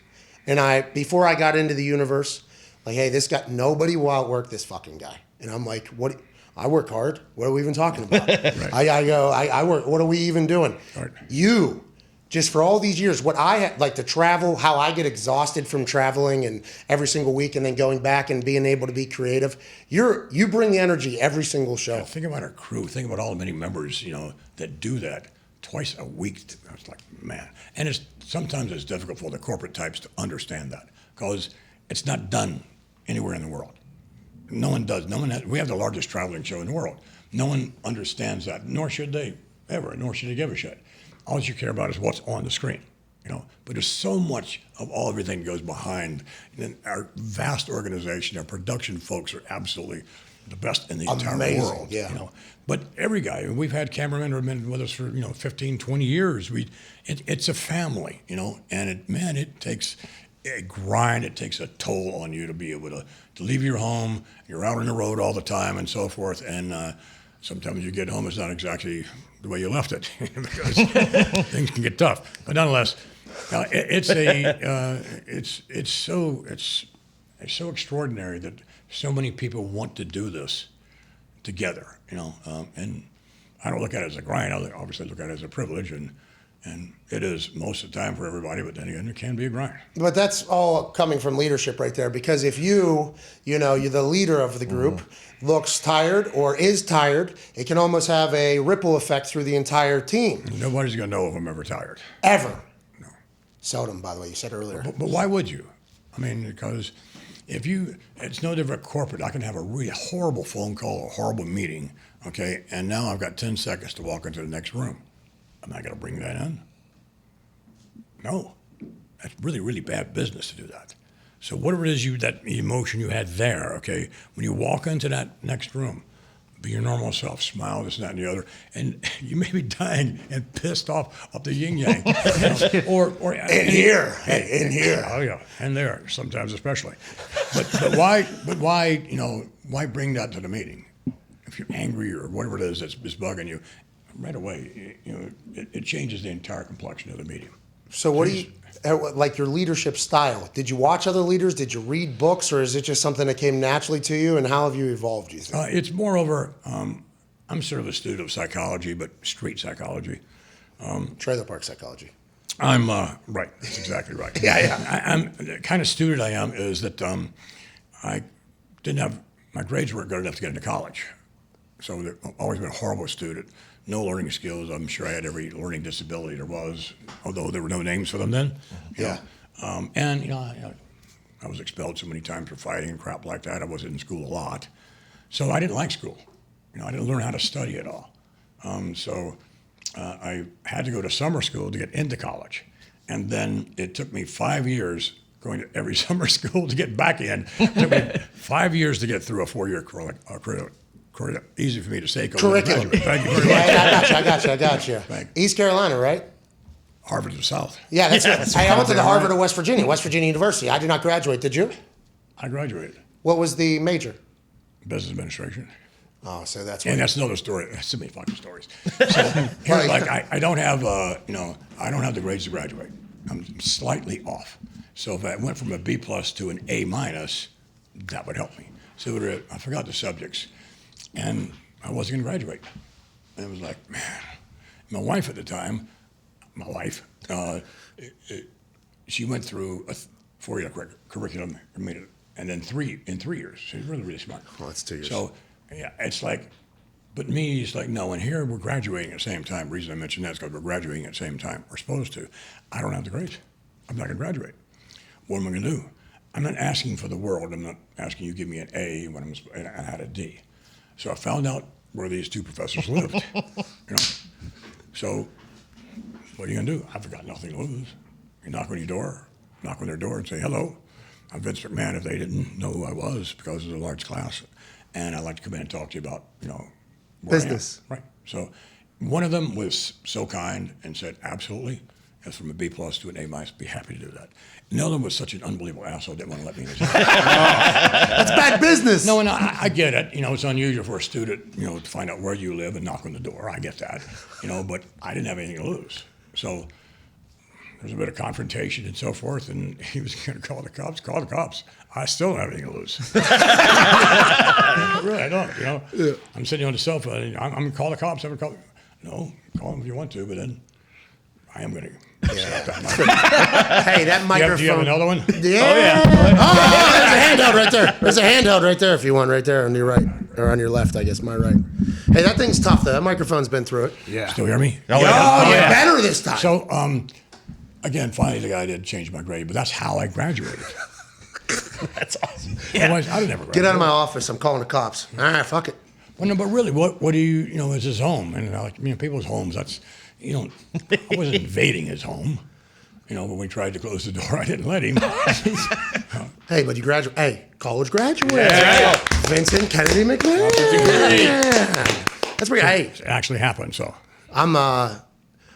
and before I got into the universe, hey, nobody will outwork this fucking guy. And I'm like, what? I work hard. What are we even talking about? Right. I work. What are we even doing? Right. You, just for all these years, what I had, to travel, how I get exhausted from traveling and every single week and then going back and being able to be creative. You bring the energy every single show. Yeah, think about our crew. Think about all the many members, that do that twice a week. I was like, man. And sometimes it's difficult for the corporate types to understand that because it's not done anywhere in the world. No one does. We have the largest traveling show in the world. No one understands that, nor should they ever, nor should they give a shit. All you care about is what's on the screen. But there's so much of everything that goes behind. And our vast organization, our production folks are absolutely the best in the entire world. Yeah. But every guy, we've had cameramen who have been with us for 15, 20 years. It's a family, and it takes a grind. It takes a toll on you to be able to leave your home. You're out on the road all the time and so forth, and sometimes you get home, it's not exactly the way you left it because things can get tough. But nonetheless, it's so extraordinary that so many people want to do this together, and I don't look at it as a grind. I obviously look at it as a privilege, and it is most of the time for everybody, but then again, it can be a grind. But that's all coming from leadership right there, because if you're the leader of the group, looks tired or is tired, it can almost have a ripple effect through the entire team. Nobody's going to know if I'm ever tired. Ever. No. Seldom, by the way, you said earlier. But why would you? I mean, because it's no different corporate. I can have a really horrible phone call, a horrible meeting, okay, and now I've got 10 seconds to walk into the next room. Am I going to bring that in? No. That's really, really bad business to do that. So whatever it is that emotion you had there, okay, when you walk into that next room, be your normal self, smile, this, that, and the other, and you may be dying and pissed off up the yin yang, or in here, oh yeah, and there sometimes especially, but why bring that to the meeting? If you're angry or whatever it is that's bugging you, right away, it changes the entire complexion of the meeting. So what do you, like your leadership style? Did you watch other leaders? Did you read books? Or is it just something that came naturally to you? And how have you evolved, do you think? It's moreover, I'm sort of a student of psychology, but street psychology. Trailer park psychology. I'm, right, that's exactly right. Yeah. I'm the kind of student I am is that I didn't have, my grades weren't good enough to get into college. So I've always been a horrible student. No learning skills. I'm sure I had every learning disability there was, although there were no names for them then. Yeah. I was expelled so many times for fighting and crap like that. I wasn't in school a lot. So I didn't like school. I didn't learn how to study at all. So I had to go to summer school to get into college. And then it took me 5 years going to every summer school to get back in. It took me 5 years to get through a 4-year curriculum. Easy for me to say. Curriculum. Thank you very much. Yeah, I got you. Thank East Carolina, right? Harvard to the South. Yeah, that's it. I went to the Harvard of West Virginia University. I did not graduate. Did you? I graduated. What was the major? Business administration. Oh, so that's And that's another story. That's so many fucking stories. So here, I don't have, I don't have the grades to graduate. I'm slightly off. So if I went from a B+ to an A-, that would help me. So I forgot the subjects. And I wasn't going to graduate. And it was like, man. My wife at the time, she went through a 4-year curriculum and then in 3 years. She's really, really smart. Well, that's 2 years. So, yeah, it's like, but me, it's like, no, and here we're graduating at the same time. The reason I mentioned that is because we're graduating at the same time. We're supposed to. I don't have the grades. I'm not going to graduate. What am I going to do? I'm not asking for the world. I'm not asking you to give me an A when I had a D. So I found out where these two professors lived. So what are you going to do? I've got nothing to lose. You knock on their door and say, hello, I'm Vince McMahon, if they didn't know who I was because it was a large class. And I'd like to come in and talk to you about, where business. I am. Right. So one of them was so kind and said, absolutely. As from a B+ to an A-, be happy to do that. And the other one was such an unbelievable asshole, didn't want to let me in his house. That's bad business. No, and I get it. It's unusual for a student, to find out where you live and knock on the door. I get that, but I didn't have anything to lose. So there was a bit of confrontation and so forth, and he was going to call the cops. Call the cops. I still don't have anything to lose. Really, I don't, Yeah. I'm sitting on the sofa, and I'm going to call the cops. No, call them if you want to, but then I am going to Hey, that microphone. Do you have another one? Yeah. Oh, there's a handheld right there. There's a handheld right there if you want, right there on your right. Or on your left, I guess, my right. Hey, that thing's tough, though. That microphone's been through it. Yeah. Still hear me? Oh, yeah. Better this time. So, again, finally, the guy did change my grade, but that's how I graduated. That's awesome. Otherwise, I'd have never graduated. Get out of my office. I'm calling the cops. All right, fuck it. Well, no, but really, what do you know, is his home? And, people's homes, that's, I wasn't invading his home. When we tried to close the door, I didn't let him. Hey, but you graduate. Hey, college graduate. Yeah. Vincent Kennedy McMahon. Yeah. That's pretty. Hey, It actually happened, so. I'm glad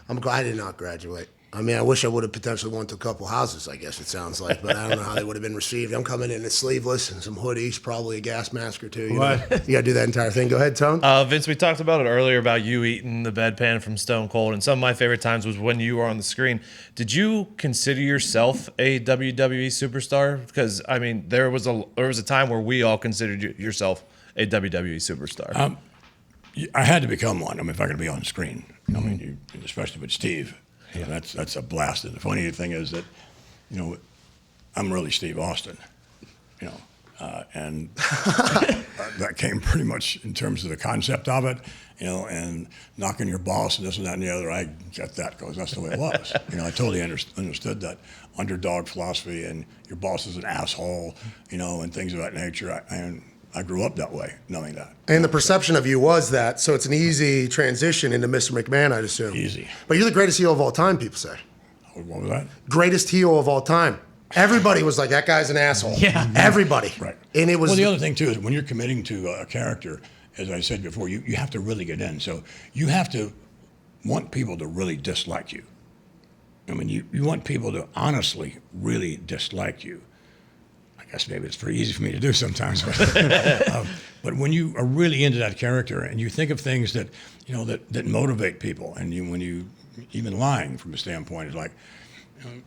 I did not graduate. I mean, I wish I would have potentially went to a couple houses, I guess it sounds like, but I don't know how they would have been received. I'm coming in sleeveless and some hoodies, probably a gas mask or two. You got to do that entire thing. Go ahead, Tone. Vince, we talked about it earlier about you eating the bedpan from Stone Cold, and some of my favorite times was when you were on the screen. Did you consider yourself a WWE superstar? Because I mean, there was a time where we all considered yourself a WWE superstar. I had to become one. I mean, if I could be on screen, especially with Steve. Yeah, that's a blast. And the funny thing is that, I'm really Steve Austin, and that came pretty much in terms of the concept of it, and knocking your boss and this and that and the other. I get that because that's the way it was. I totally understood that underdog philosophy and your boss is an asshole, and things of that nature. I grew up that way, knowing that. And the perception of you was that, so it's an easy transition into Mr. McMahon, I'd assume. Easy. But you're the greatest heel of all time, people say. What was that? Greatest heel of all time. Everybody was like, that guy's an asshole. Yeah. Everybody. Right. And it was. Well, the other thing, too, is when you're committing to a character, as I said before, you have to really get in. So you have to want people to really dislike you. I mean, you want people to honestly really dislike you. I guess maybe it's pretty easy for me to do sometimes, but when you are really into that character and you think of things that that motivate people, and when you even lying from a standpoint is like,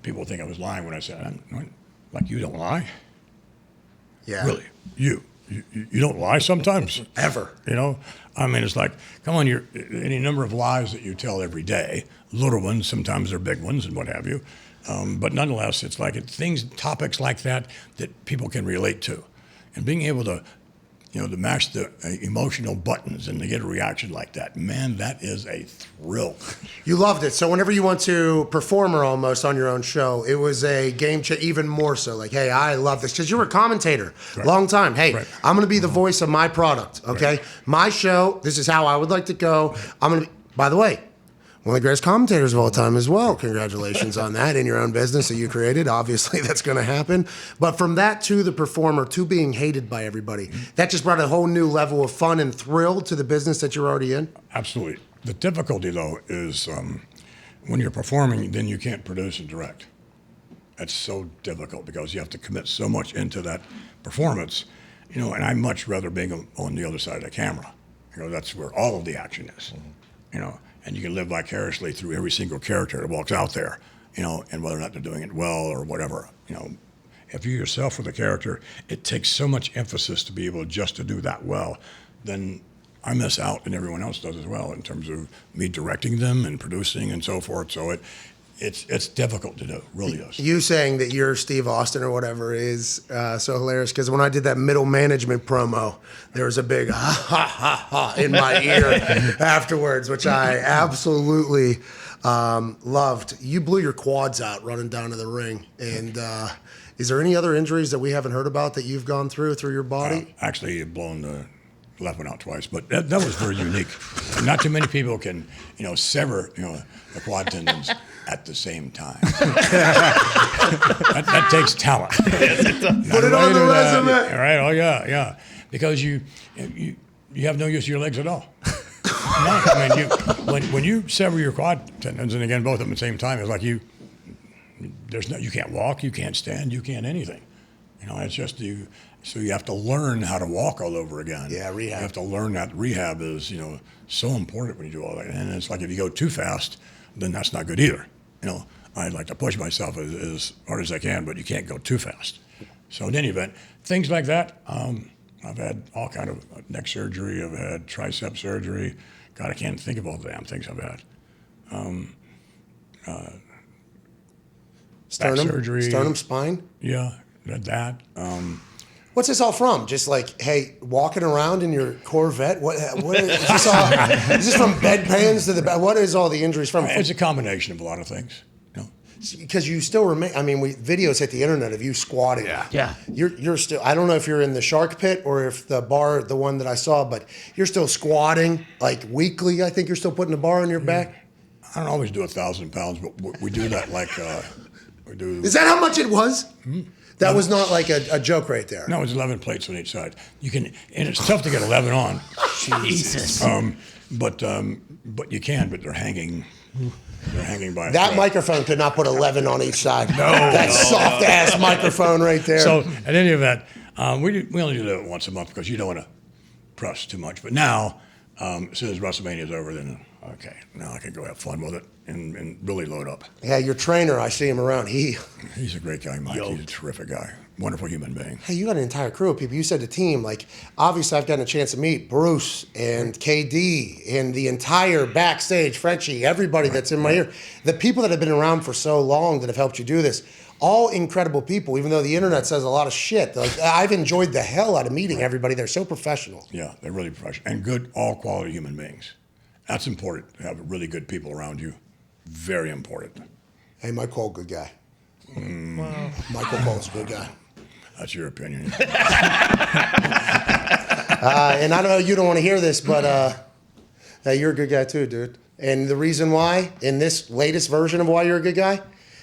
people think I was lying when I said, like, you don't lie. Yeah. Really, you don't lie sometimes. Ever. I mean, it's like, come on, you're any number of lies that you tell every day, little ones, sometimes they're big ones and what have you. But nonetheless, it's like topics like that people can relate to, and being able to, to mash the emotional buttons and to get a reaction like that, man, that is a thrill. You loved it. So whenever you went to performer almost on your own show, it was a game changer, even more so. Like, hey, I love this because you were a commentator, long time. Hey, I'm going to be the voice of my product. Okay, my show. This is how I would like to go. I'm going to. By the way, one of the greatest commentators of all time as well. Congratulations on that in your own business that you created. Obviously, that's going to happen. But from that to the performer to being hated by everybody, that just brought a whole new level of fun and thrill to the business that you're already in. Absolutely. The difficulty, though, is when you're performing, then you can't produce and direct. That's so difficult because you have to commit so much into that performance, and I much rather being on the other side of the camera. That's where all of the action is, and you can live vicariously through every single character that walks out there, and whether or not they're doing it well or whatever, If you yourself are the character, it takes so much emphasis to be able just to do that well, then I miss out and everyone else does as well in terms of me directing them and producing and so forth. So it's difficult to do, really is. You saying that you're Steve Austin or whatever is so hilarious because when I did that middle management promo, there was a big ha ha ha ha in my ear afterwards, which I absolutely loved. You blew your quads out running down to the ring. And is there any other injuries that we haven't heard about that you've gone through your body? Actually, blown the left one out twice, but that was very unique. Not too many people can, sever, the quad tendons at the same time. that takes talent. Put it on the resume. All right. Oh yeah. Because you have no use of your legs at all. No, I mean, when you sever your quad tendons, and again both of them at the same time, it's like you can't walk, you can't stand, you can't anything. It's just you. So you have to learn how to walk all over again. Yeah, rehab. You have to learn that rehab is, so important when you do all that. And it's like if you go too fast, then that's not good either. I like to push myself as hard as I can, but you can't go too fast. So in any event, things like that. I've had all kind of neck surgery. I've had tricep surgery. God, I can't think of all the damn things I've had. Sternum surgery. Sternum, spine. Yeah, that. What's this all from? Just like, hey, walking around in your Corvette? What is this all? Is this from bedpans to the back? What is all the injuries from? It's a combination of a lot of things. Because you still remain. I mean, videos hit the internet of you squatting. Yeah. You're still. I don't know if you're in the shark pit or if the bar, the one that I saw, but you're still squatting like weekly. I think you're still putting the bar on your back. I don't always do 1,000 pounds, but we do that like we do. Is that how much it was? That was not like a joke right there. No, it's 11 plates on each side. You can, and it's tough to get 11 on. Jesus. But you can. But they're hanging. They're hanging by. That microphone could not put 11 on each side. No, that soft ass microphone right there. So at any event, we only do that once a month because you don't want to press too much. But now, as soon as WrestleMania is over, then okay, now I can go have fun with it and really load up. Yeah, your trainer, I see him around. He's a great guy, Mike. He's a terrific guy. Wonderful human being. Hey, you got an entire crew of people. You said the team. Like, obviously, I've gotten a chance to meet Bruce and KD and the entire backstage, Frenchie, everybody that's in my ear. The people that have been around for so long that have helped you do this. All incredible people, even though the internet says a lot of shit. Like, I've enjoyed the hell out of meeting everybody. They're so professional. Yeah, they're really professional and good, all-quality human beings. That's important to have really good people around you. Very important. Hey, Mike Cole, good guy. Wow. Michael Cole's a good guy. That's your opinion. And I don't know, you don't want to hear this, but you're a good guy too, dude. And the reason why, in this latest version of why you're a good guy,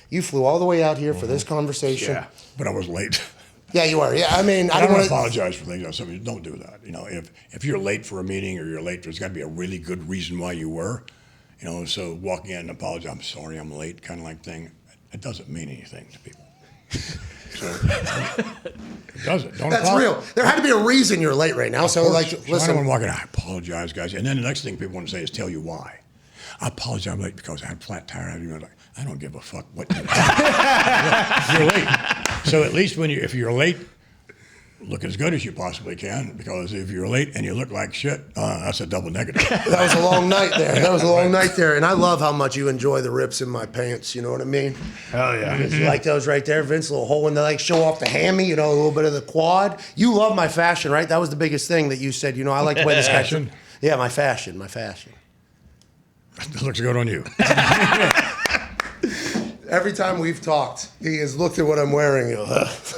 you flew all the way out here for this conversation. Yeah, but I was late. Yeah, you are. Yeah, I mean, I don't want to apologize for things. Somebody don't do that. You know, if you're late for a meeting or you're late, there's got to be a really good reason why you were. You know, so walking in and apologize, I'm sorry, I'm late, kind of like thing. It doesn't mean anything to people. So it doesn't. Don't That's apologize. real. There had to be a reason you're late right now. So, like, So I listen. don't want to walk in. I apologize, guys. And then the next thing people want to say is tell you why. I apologize, I'm late because I had a flat tire. I don't give a fuck what you You're late. So at least if you're late, look as good as you possibly can, because if you're late and you look like shit, that's a double negative. That was a long night there. That was a long night there. And I love how much you enjoy the rips in my pants. You know what I mean? Hell yeah. You like those right there, Vince? A little hole in the leg, show off the hammy, you know, a little bit of the quad. You love my fashion, right? That was the biggest thing that you said, you know, I like the way this guy. Fashion? Yeah, my fashion. That looks good on you. Every time we've talked, he has looked at what I'm wearing,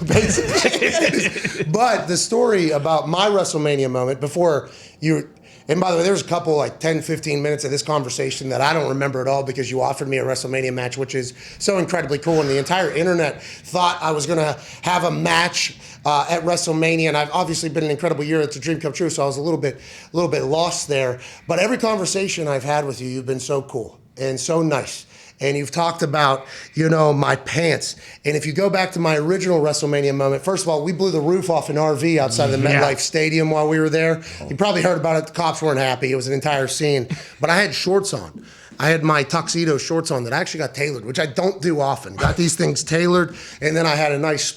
basically. But the story about my WrestleMania moment before you, and by the way, there's a couple like 10, 15 minutes of this conversation that I don't remember at all because you offered me a WrestleMania match, which is so incredibly cool. And the entire internet thought I was going to have a match at WrestleMania. And I've obviously been an incredible year. It's a dream come true. So I was a little bit lost there. But every conversation I've had with you, you've been so cool and so nice. And you've talked about, you know, my pants. And if you go back to my original WrestleMania moment, first of all, we blew the roof off an RV outside of the MetLife Stadium while we were there. You probably heard about it. The cops weren't happy. It was an entire scene. But I had shorts on. I had my tuxedo shorts on that I actually got tailored, which I don't do often. Got these things tailored, and then I had a nice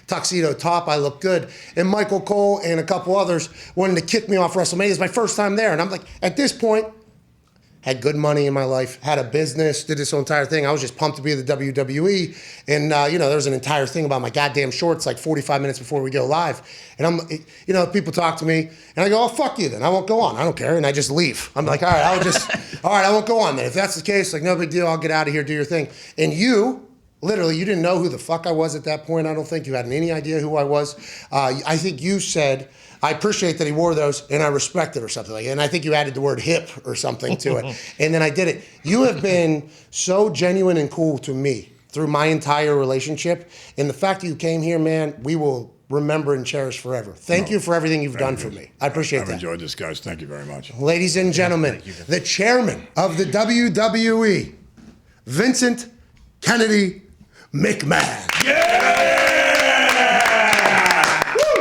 tuxedo top. I looked good. And Michael Cole and a couple others wanted to kick me off WrestleMania. It's my first time there. And I'm like, at this point, had good money in my life, had a business, did this whole entire thing. I was just pumped to be at the WWE. And, you know, there was an entire thing about my goddamn shorts like 45 minutes before we go live. And you know, people talk to me and I go, oh, fuck you then. I won't go on. I don't care. And I just leave. I'm like, all right, I won't go on then. If that's the case, like, no big deal. I'll get out of here, do your thing. And you, literally, you didn't know who the fuck I was at that point. I don't think you had any idea who I was. I think you said, I appreciate that he wore those and I respect it or something like that. And I think you added the word hip or something to it. And then I did it. You have been so genuine and cool to me through my entire relationship. And the fact that you came here, man, we will remember and cherish forever. Thank you for everything you've done for me. I appreciate that. I've enjoyed this, guys. Thank you very much. Ladies and gentlemen, the chairman of the WWE, Vincent Kennedy McMahon. Yeah!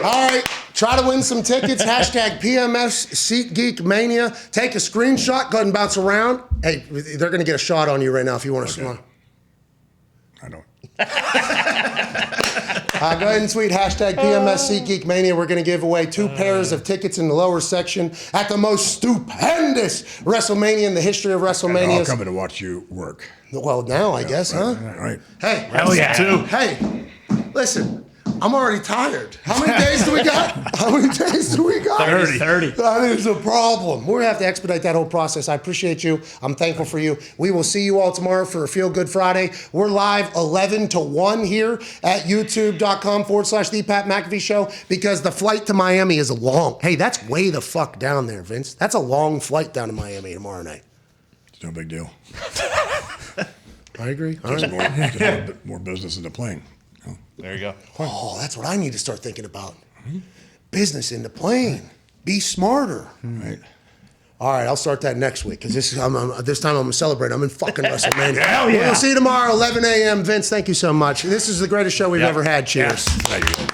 All right. Try to win some tickets. Hashtag PMS SeatGeek Mania. Take a screenshot. Go ahead and bounce around. Hey, they're going to get a shot on you right now if you want to smile. I don't. Go ahead and tweet hashtag PMSC Geek Mania. We're going to give away 2 pairs of tickets in the lower section at the most stupendous WrestleMania in the history of I'll WrestleMania. come to watch you work. Well, now I guess, huh? All right. Hey, Hell yeah. Hey, listen. I'm already tired. How many days do we got? 30. That is a problem. We're going to have to expedite that whole process. I appreciate you. I'm thankful for you. We will see you all tomorrow for a Feel Good Friday. We're live 11 to 1 here at youtube.com/The Pat McAfee Show because the flight to Miami is long. Hey, that's way the fuck down there, Vince. That's a long flight down to Miami tomorrow night. It's no big deal. I agree. All Just right. more, just a little bit more business in the plane. You know? There you go. Oh, that's what I need to start thinking about. Business in the plane. Be smarter. Right. All right, I'll start that next week because this time I'm gonna celebrate. I'm in fucking WrestleMania. Hell yeah. We'll see you tomorrow, 11 a.m. Vince, thank you so much. This is the greatest show we've ever had. Cheers. Thank you.